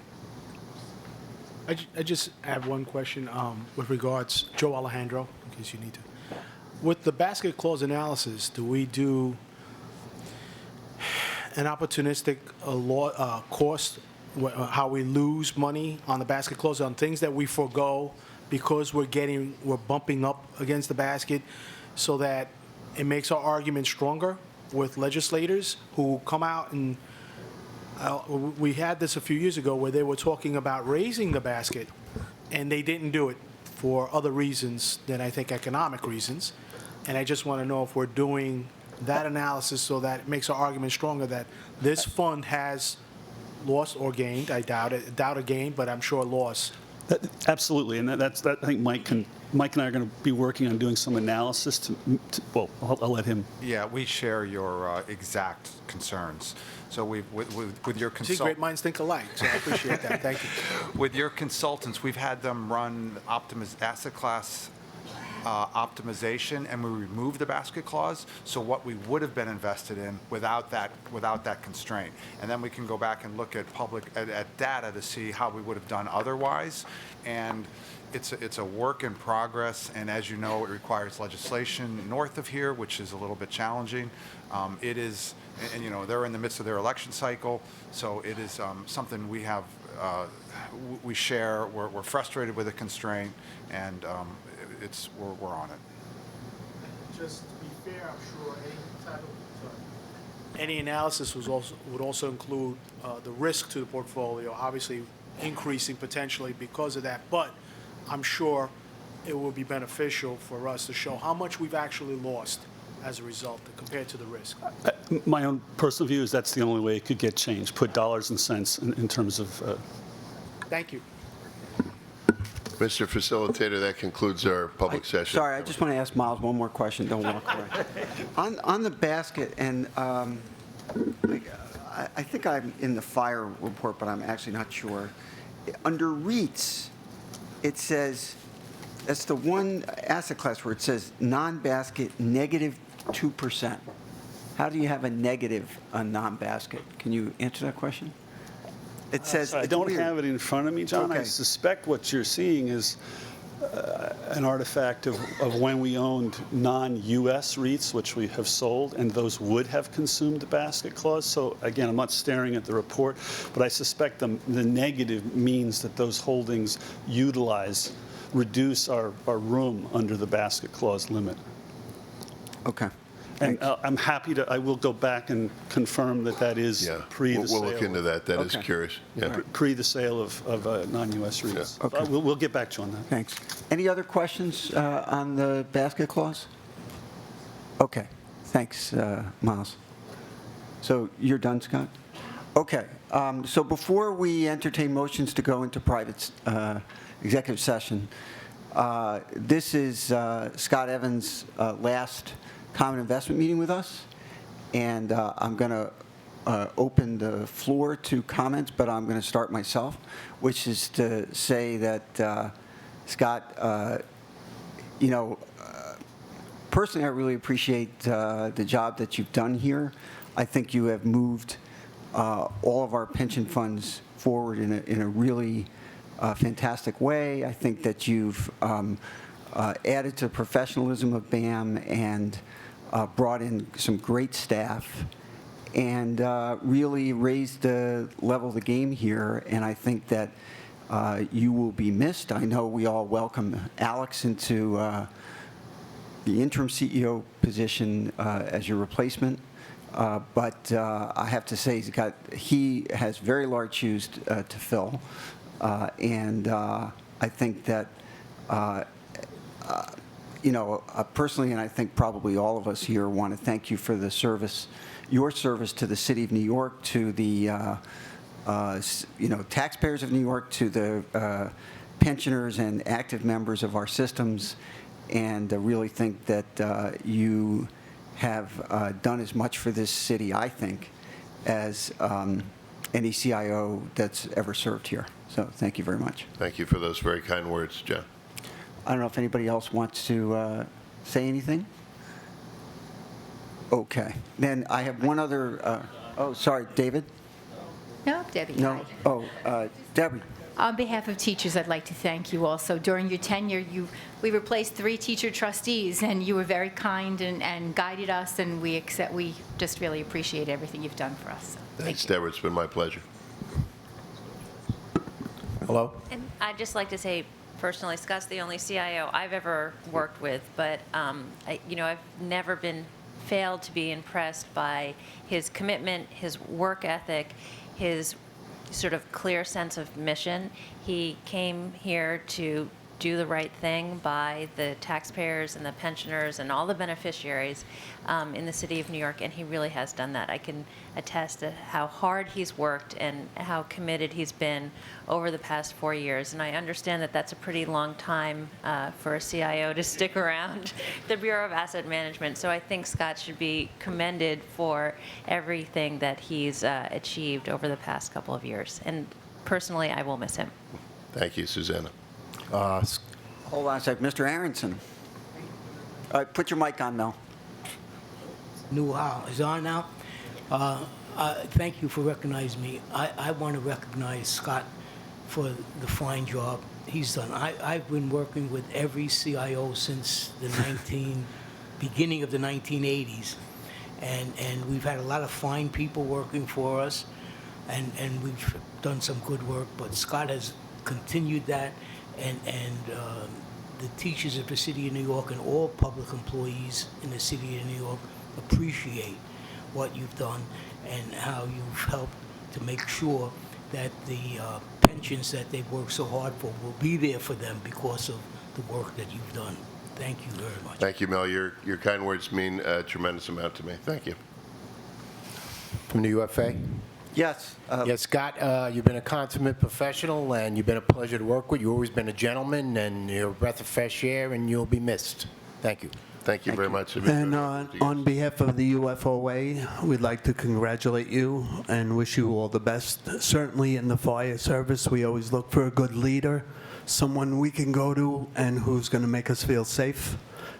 I just have one question with regards, Joe Alejandro, in case you need to. With the basket clause analysis, do we do an opportunistic cost, how we lose money on the basket clause on things that we forego because we're bumping up against the basket, so that it makes our argument stronger with legislators who come out and we had this a few years ago where they were talking about raising the basket, and they didn't do it for other reasons than I think economic reasons. And I just want to know if we're doing that analysis so that it makes our argument stronger that this fund has lost or gained. I doubt a gain, but I'm sure loss. Absolutely, and I think Mike and I are going to be working on doing some analysis well, I'll let him. Yeah, we share your exact concerns. So with your See, great minds think alike, so I appreciate that. Thank you. With your consultants, we've had them run asset class optimization, and we removed the basket clause, so what we would have been invested in without that constraint. And then we can go back and look at at data to see how we would have done otherwise. And it's a work in progress, and as you know, it requires legislation north of here, which is a little bit challenging. It is, and they're in the midst of their election cycle, so it is something we have, we share. We're frustrated with the constraint, and we're on it. Just to be fair, I'm sure any analysis would also include the risk to the portfolio, obviously increasing potentially because of that. But I'm sure it will be beneficial for us to show how much we've actually lost as a result compared to the risk. My own personal view is that's the only way it could get changed, put dollars and cents in terms of. Thank you. Mr. Facilitator, that concludes our public session. Sorry, I just want to ask Miles one more question. Don't walk away. On the basket, and I think I'm in the fire report, but I'm actually not sure. Under REITs, it says, that's the one asset class where it says non-basket negative 2%. How do you have a negative on non-basket? Can you answer that question? It says, I don't have it in front of me, John. Okay. I suspect what you're seeing is an artifact of when we owned non-U.S. REITs, which we have sold, and those would have consumed the basket clause. So again, I'm not staring at the report, but I suspect the negative means that those holdings reduce our room under the basket clause limit. Okay. And I'm happy to, I will go back and confirm that is pre the sale. We'll look into that. That is Okay. curious. Yeah. Pre the sale of non-U.S. REITs. Yeah. Okay. We'll get back to you on that. Thanks. Any other questions on the basket clause? Okay. Thanks, Miles. So you're done, Scott? Okay. So before we entertain motions to go into private executive session, this is Scott Evans' last common investment meeting with us, and I'm going to open the floor to comments, but I'm going to start myself, which is to say that, Scott, personally, I really appreciate the job that you've done here. I think you have moved all of our pension funds forward in a really fantastic way. I think that you've added to the professionalism of BAM and brought in some great staff and really raised the level of the game here. And I think that you will be missed. I know we all welcome Alex into the interim CEO position as your replacement. But I have to say, he has very large shoes to fill. And I think that personally, and I think probably all of us here want to thank you for the service, your service to the City of New York, to the taxpayers of New York, to the pensioners and active members of our systems, and really think that you have done as much for this city, I think, as any CIO that's ever served here. So thank you very much. Thank you for those very kind words, John. I don't know if anybody else wants to say anything. Okay. Then I have one other. Sorry, David? No, Debbie. No? Hi. Debbie. On behalf of teachers, I'd like to thank you also. During your tenure, we replaced 3 teacher trustees, and you were very kind and guided us, and we just really appreciate everything you've done for us. So, Thanks, Deborah. It's been my pleasure. Hello? And I'd just like to say, personally, Scott's the only CIO I've ever worked with, but I've never failed to be impressed by his commitment, his work ethic, his sort of clear sense of mission. He came here to do the right thing by the taxpayers and the pensioners and all the beneficiaries in the City of New York, and he really has done that. I can attest to how hard he's worked and how committed he's been over the past 4 years. And I understand that that's a pretty long time for a CIO to stick around the Bureau of Asset Management. So I think Scott should be commended for everything that he's achieved over the past couple of years. And personally, I will miss him. Thank you, Susanna. Hold on a sec. Mr. Aronson. Put your mic on, Mel. Is it on now? Thank you for recognizing me. I want to recognize Scott for the fine job he's done. I've been working with every CIO since the beginning of the 1980s, and we've had a lot of fine people working for us, and we've done some good work. But Scott has continued that, and the teachers of the City of New York and all public employees in the City of New York appreciate what you've done and how you've helped to make sure that the pensions that they've worked so hard for will be there for them because of the work that you've done. Thank you very much. Thank you, Mel. Your kind words mean a tremendous amount to me. Thank you. From the UFA? Yes. Yes, Scott, you've been a consummate professional, and you've been a pleasure to work with. You've always been a gentleman, and you're a breath of fresh air, and you'll be missed. Thank you. Thank you very much. And on behalf of the UFOA, we'd like to congratulate you and wish you all the best. Certainly in the fire service, we always look for a good leader, someone we can go to and who's going to make us feel safe.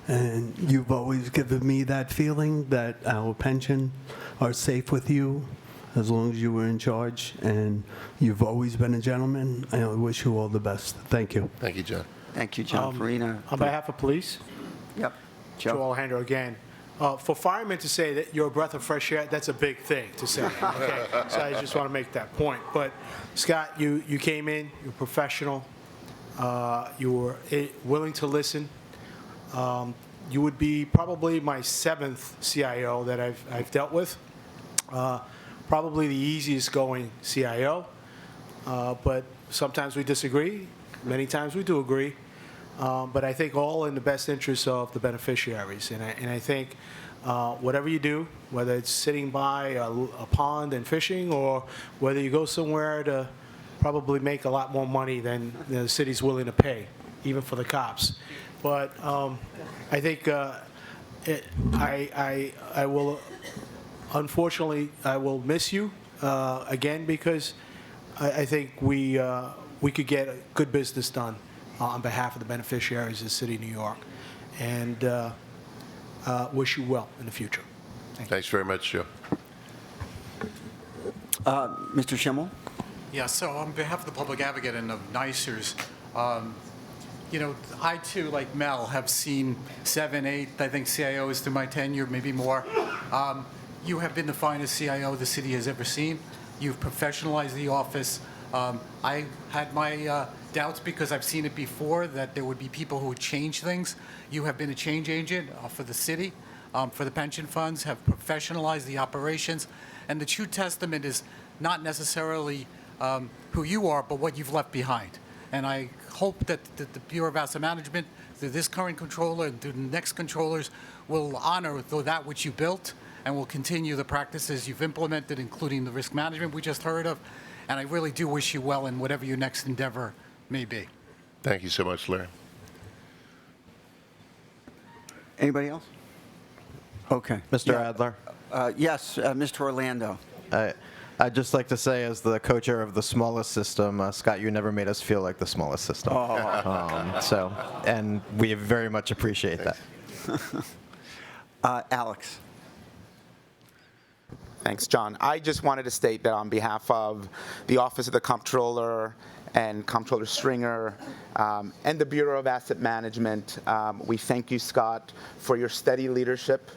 And you've always given me that feeling that our pension are safe with you as long as you were in charge. And you've always been a gentleman. I wish you all the best. Thank you. Thank you, John. Thank you, John Farina. On behalf of police, Yep. Joe Alejandro again. For firemen to say that you're a breath of fresh air, that's a big thing to say. Okay, so I just want to make that point. But Scott, you came in, you're professional, you were willing to listen. You would be probably my 7th CIO that I've dealt with. Probably the easiest going CIO, but sometimes we disagree. Many times we do agree. But I think all in the best interest of the beneficiaries. And I think whatever you do, whether it's sitting by a pond and fishing, or whether you go somewhere to probably make a lot more money than the city's willing to pay, even for the cops. But I think I will, unfortunately, I will miss you again, because I think we could get good business done on behalf of the beneficiaries of the City of New York, and wish you well in the future. Thanks very much, Joe. Mr. Schimmel? Yeah, so on behalf of the public advocate and of NYSERS, you know, I too, like Mel, have seen 7, 8, I think, CIOs through my tenure, maybe more. You have been the finest CIO the city has ever seen. You've professionalized the office. I had my doubts because I've seen it before that there would be people who would change things. You have been a change agent for the city, for the pension funds, have professionalized the operations. And the true testament is not necessarily who you are, but what you've left behind. And I hope that the Bureau of Asset Management, through this current controller and through the next controllers, will honor that which you built and will continue the practices you've implemented, including the risk management we just heard of. And I really do wish you well in whatever your next endeavor may be. Thank you so much, Larry. Anybody else? Okay. Mr. Adler? Yes, Mr. Orlando. I'd just like to say, as the co-chair of the smallest system, Scott, you never made us feel like the smallest system. And we very much appreciate that. Alex. Thanks, John. I just wanted to state that on behalf of the Office of the Comptroller and Comptroller Stringer and the Bureau of Asset Management, we thank you, Scott, for your steady leadership,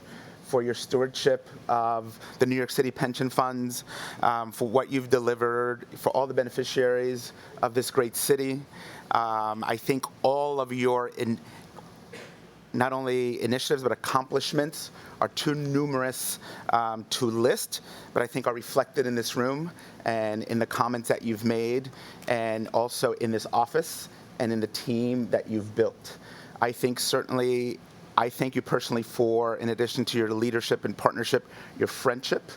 for your stewardship of the New York City pension funds, for what you've delivered for all the beneficiaries of this great city. I think all of your not only initiatives but accomplishments are too numerous to list, but I think are reflected in this room and in the comments that you've made, and also in this office and in the team that you've built. I think certainly, I thank you personally for, in addition to your leadership and partnership, your friendship.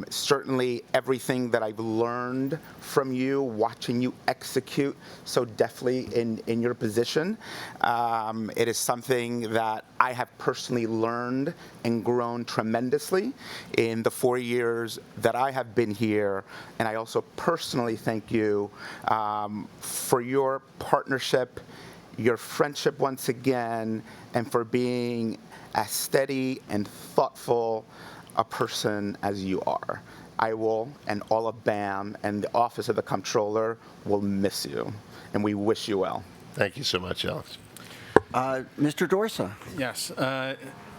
Certainly everything that I've learned from you, watching you execute so deftly in your position. It is something that I have personally learned and grown tremendously in the 4 years that I have been here. And I also personally thank you for your partnership, your friendship once again, and for being as steady and thoughtful a person as you are. I will, and all of BAM and the Office of the Comptroller will miss you, and we wish you well. Thank you so much, Alex. Mr. Dorsa. Yes.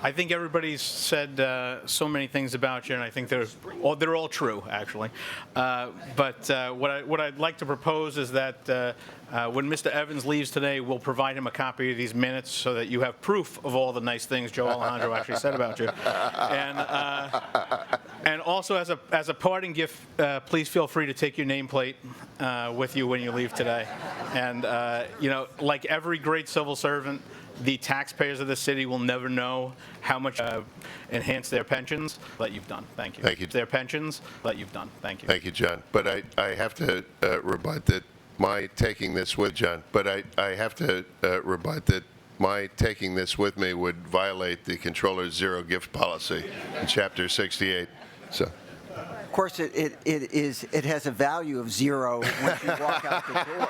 I think everybody's said so many things about you, and I think they're all true, actually. But what I'd like to propose is that when Mr. Evans leaves today, we'll provide him a copy of these minutes so that you have proof of all the nice things Joe Alejandro actually said about you. And also, as a parting gift, please feel free to take your nameplate with you when you leave today. And like every great civil servant, the taxpayers of the city will never know how much enhance their pensions that you've done. Thank you. Thank you. Their pensions that you've done. Thank you. Thank you, John. But I have to rebut that my taking this with John. But I have to rebut that my taking this with me would violate the controller's zero gift policy in Chapter 68. So. Of course, it has a value of 0 once you walk out the door.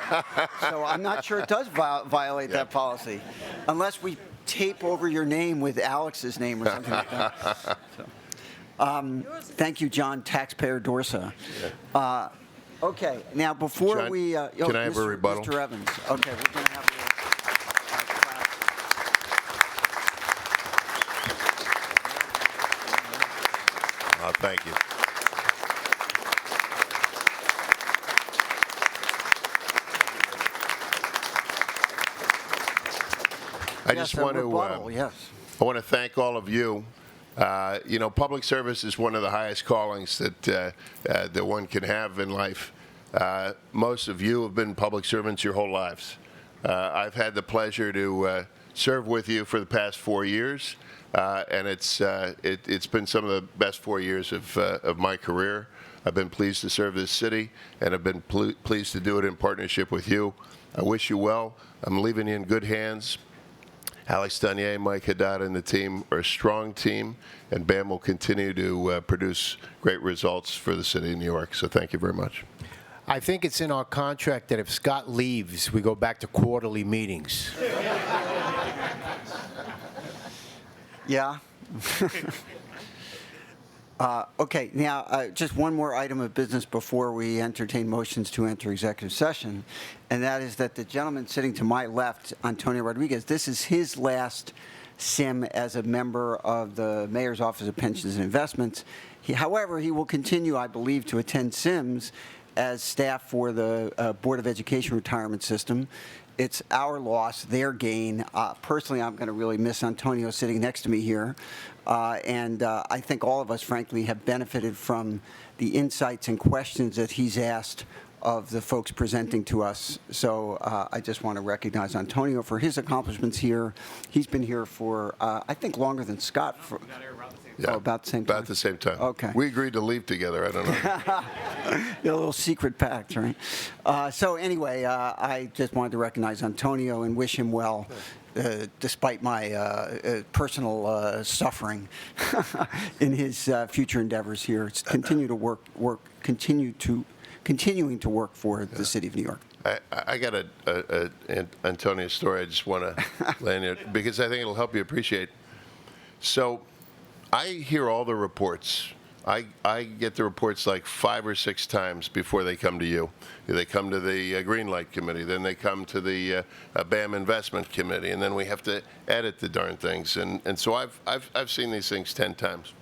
So I'm not sure it does violate that policy, unless we tape over your name with Alex's name or something like that. So, thank you, John, taxpayer Dorsa. Okay, now before John, we, can I have a rebuttal? Mr. Evans. Okay, we're going to have a thank you. I just want to yes. I want to thank all of you. Public service is one of the highest callings that one can have in life. Most of you have been public servants your whole lives. I've had the pleasure to serve with you for the past 4 years, and it's been some of the best 4 years of my career. I've been pleased to serve this city, and I've been pleased to do it in partnership with you. I wish you well. I'm leaving you in good hands. Alex Dunier, Mike Haddad, and the team are a strong team, and BAM will continue to produce great results for the city of New York. So thank you very much. I think it's in our contract that if Scott leaves, we go back to quarterly meetings. Yeah. Okay, now just one more item of business before we entertain motions to enter executive session, and that is that the gentleman sitting to my left, Antonio Rodriguez, this is his last SIM as a member of the Mayor's Office of Pensions and Investments. However, he will continue, I believe, to attend SIMs as staff for the Board of Education Retirement System. It's our loss, their gain. Personally, I'm going to really miss Antonio sitting next to me here. And I think all of us, frankly, have benefited from the insights and questions that he's asked of the folks presenting to us. So I just want to recognize Antonio for his accomplishments here. He's been here for, I think, longer than Scott. Yeah, about the same time? About the same time. Okay. We agreed to leave together. I don't know. A little secret pact, right? So anyway, I just wanted to recognize Antonio and wish him well, despite my personal suffering in his future endeavors here. It's continuing to work for the city of New York. I got an Antonio story I just want to land here because I think it'll help you appreciate. So I hear all the reports. I get the reports like 5 or 6 times before they come to you. They come to the Greenlight Committee, then they come to the BAM Investment Committee, and then we have to edit the darn things. And so I've seen these things 10 times.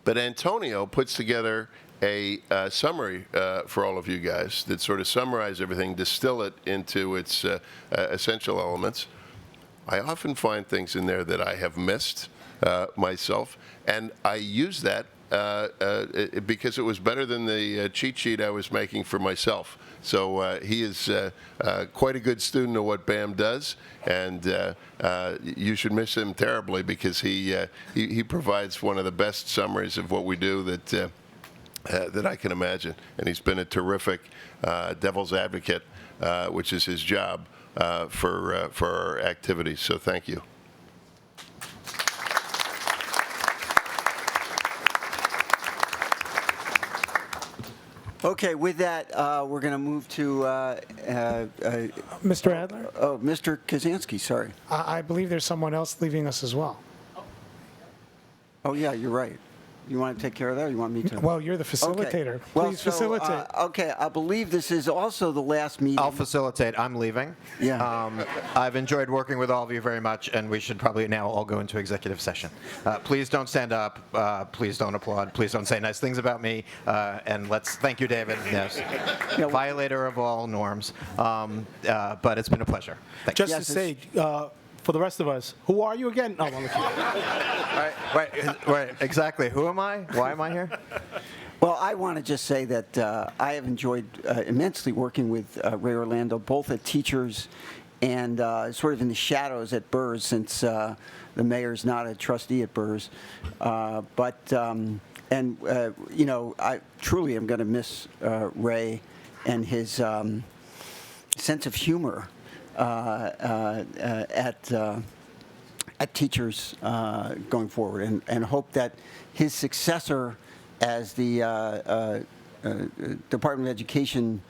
But Antonio puts together a summary for all of you guys that sort of summarize everything, distill it into its essential elements. I often find things in there that I have missed myself, and I use that because it was better than the cheat sheet I was making for myself. So he is quite a good student of what BAM does, and you should miss him terribly because he provides one of the best summaries of what we do that I can imagine. And he's been a terrific devil's advocate, which is his job for our activities. So thank you. Okay, with that, we're going to move to Mr. Adler? Oh, Mr. Kazansky, sorry. I believe there's someone else leaving us as well. Oh, yeah, you're right. You want to take care of that, or you want me to? Well, you're the facilitator. Okay. Well, Please so, facilitate. okay, I believe this is also the last meeting. I'll facilitate. I'm leaving. Yeah. I've enjoyed working with all of you very much, and we should probably now all go into executive session. Please don't stand up. Please don't applaud. Please don't say nice things about me. And let's thank you, David. Yes. Violator of all norms. But it's been a pleasure. Thank you. Just to say, for the rest of us, who are you again? Oh, I'm Right, exactly. Who am I? Why am I here? Well, I want to just say that I have enjoyed immensely working with Ray Orlando, both at Teachers and sort of in the shadows at Burrs, since the mayor's not a trustee at Burrs. You know, I truly am going to miss Ray and his sense of humor at Teachers going forward, and hope that his successor as the Department of Education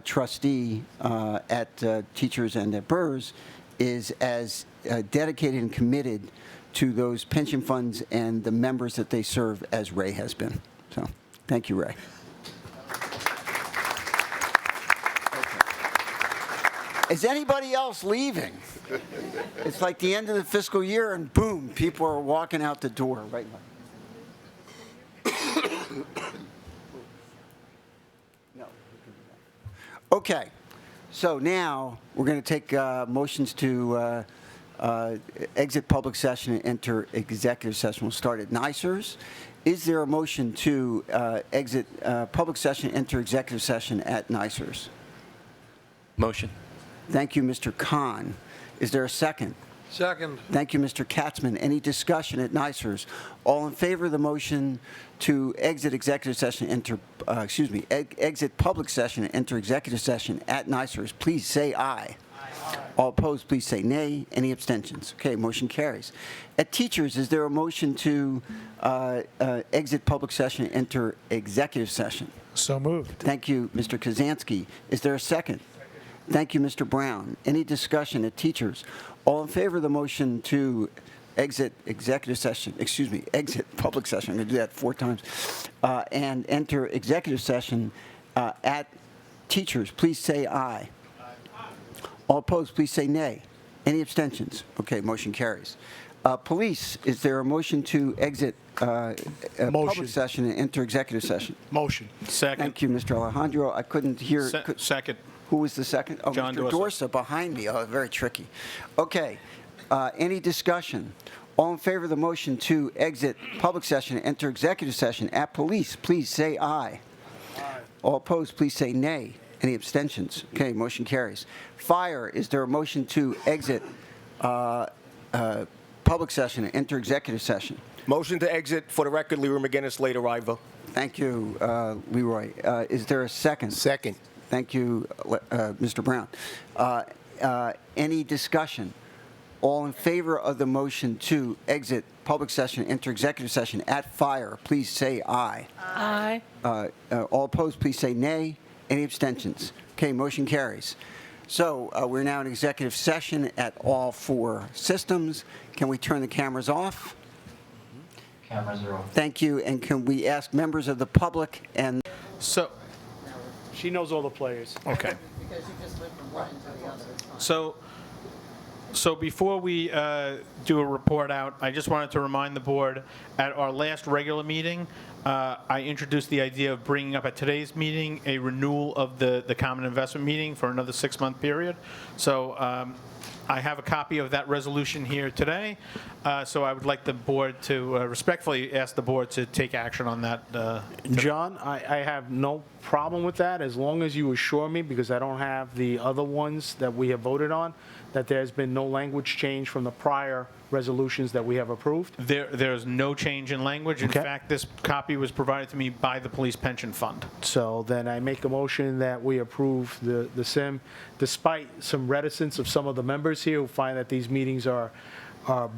trustee at Teachers and at Burrs is as dedicated and committed to those pension funds and the members that they serve as Ray has been. So, thank you, Ray. Is anybody else leaving? It's like the end of the fiscal year, and boom, people are walking out the door right now. No. Okay, so now we're going to take motions to exit public session and enter executive session. We'll start at NYSERS. Is there a motion to exit public session and enter executive session at NYSERS? Motion. Thank you, Mr. Khan. Is there a second? Second. Thank you, Mr. Katzman. Any discussion at NYSERS? All in favor of the motion to exit executive session, exit public session and enter executive session at NYSERS, please say aye. All opposed, please say nay. Any abstentions? Okay, motion carries. At Teachers, is there a motion to exit public session and enter executive session? So moved. Thank you, Mr. Kazansky. Is there a second? Thank you, Mr. Brown. Any discussion at Teachers? All in favor of the motion to exit executive session, exit public session, I'm going to do that 4 times, and enter executive session at Teachers, please say aye. All opposed, please say nay. Any abstentions? Okay, motion carries. Police, is there a motion to exit public session and enter executive session? Motion. Second. Thank you, Mr. Alejandro. I couldn't hear. Second. Who was the second? Oh, John Mr. Dorsa behind me. Oh, very tricky. Okay. Any discussion? All in favor of the motion to exit public session and enter executive session at Police, please say aye. Aye. All opposed, please say nay. Any abstentions? Okay, motion carries. Fire, is there a motion to exit public session and enter executive session? Motion to exit. For the record, Leroy McGinnis, late arrival. Thank you, Leroy. Is there a second? Second. Thank you, Mr. Brown. Any discussion? All in favor of the motion to exit public session, enter executive session at Fire, please say aye. Aye. All opposed, please say nay. Any abstentions? Okay, motion carries. So we're now in executive session at all 4 systems. Can we turn the cameras off? Cameras are off. Thank you. And can we ask members of the public and... So, She knows all the players. okay. So before we do a report out, I just wanted to remind the board, at our last regular meeting, I introduced the idea of bringing up at today's meeting a renewal of the common investment meeting for another 6-month period. So I have a copy of that resolution here today. So I would like the board to respectfully ask the board to take action on that. John, I have no problem with that, as long as you assure me, because I don't have the other ones that we have voted on, that there's been no language change from the prior resolutions that we have approved. There's no change in language. In Okay. fact, this copy was provided to me by the Police Pension Fund. So then I make a motion that we approve the SIM, despite some reticence of some of the members here who find that these meetings are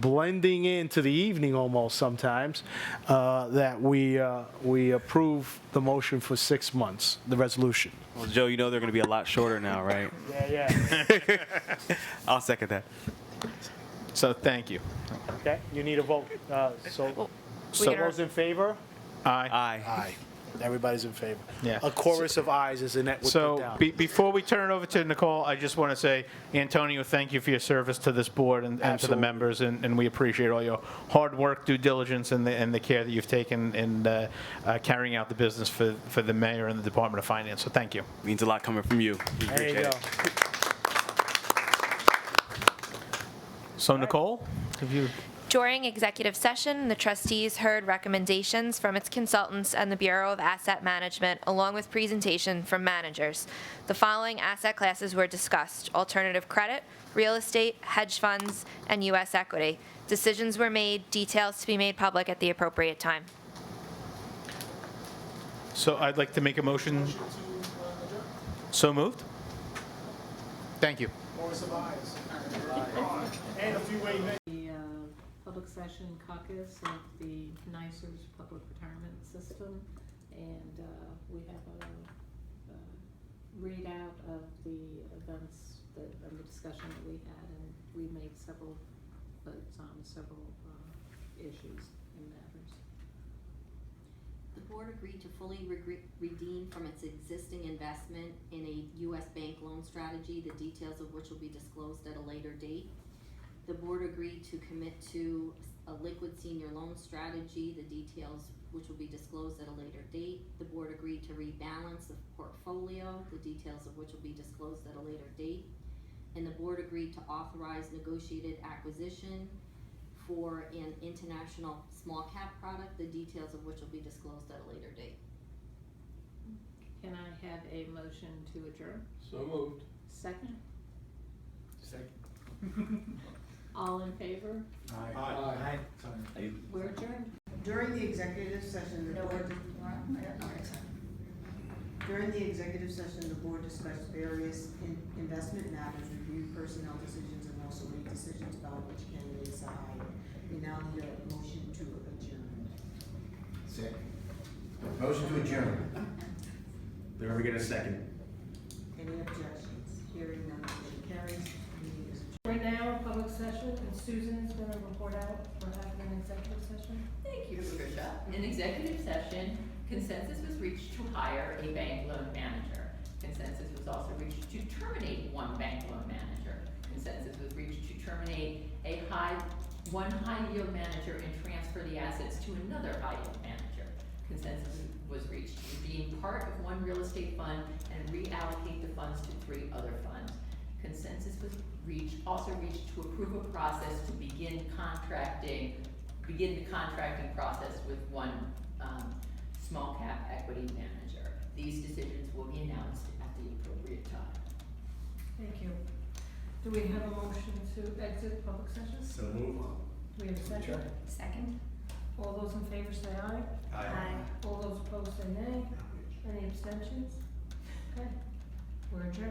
blending into the evening almost sometimes, that we approve the motion for 6 months, the resolution. Well, Joe, you know they're going to be a lot shorter now, right? Yeah. I'll second that. So thank you. Okay, you need a vote. So So those in favor? Aye. Aye. Everybody's in favor. Yeah. A chorus of ayes is Annette would put So down. before we turn it over to Nicole, I just want to say, Antonio, thank you for your service to this board and to the Absolutely. members, and we appreciate all your hard work, due diligence, and the care that you've taken in carrying out the business for the mayor and the Department of Finance. So thank you. Means a lot coming from you. We There you appreciate go. it. So Nicole, have you? During executive session, the trustees heard recommendations from its consultants and the Bureau of Asset Management, along with presentation from managers. The following asset classes were discussed: alternative credit, real estate, hedge funds, and U.S. equity. Decisions were made, details to be made public at the appropriate time. So I'd like to make a motion. So moved. Thank you. The public session caucus of the NICERS Public Retirement System, and we have a readout of the events and the discussion that we had, and we made several votes on several issues and matters. The board agreed to fully redeem from its existing investment in a U.S. bank loan strategy, the details of which will be disclosed at a later date. The board agreed to commit to a liquid senior loan strategy, the details which will be disclosed at a later date. The board agreed to rebalance the portfolio, the details of which will be disclosed at a later date. And the board agreed to authorize negotiated acquisition for an international small cap product, the details of which will be disclosed at a later date. Can I have a motion to adjourn? So moved. Second? Second. All in favor? Aye. We're adjourned. During the executive session, the board discussed various investment matters, reviewed personnel decisions, and also made decisions about which candidates are hired. We now need a motion to adjourn. Second. Motion to adjourn. Did we get a second? Any objections? Hearing none, motion carries. Meeting is adjourned. We're now in public session, and Susan is going to report out what happened in executive session. Thank you, Patricia. In executive session, consensus was reached to hire a bank loan manager. Consensus was also reached to terminate one bank loan manager. Consensus was reached to terminate one high yield manager and transfer the assets to another high yield manager. Consensus was reached to redeem part of one real estate fund and reallocate the funds to 3 other funds. Consensus was also reached to approve a process to begin the contracting process with one small cap equity manager. These decisions will be announced at the appropriate time. Thank you. Do we have a motion to exit public session? So move on. Do we have a second? Second. All those in favor say aye. Aye. All those opposed say nay. Any abstentions? Okay, we're adjourned.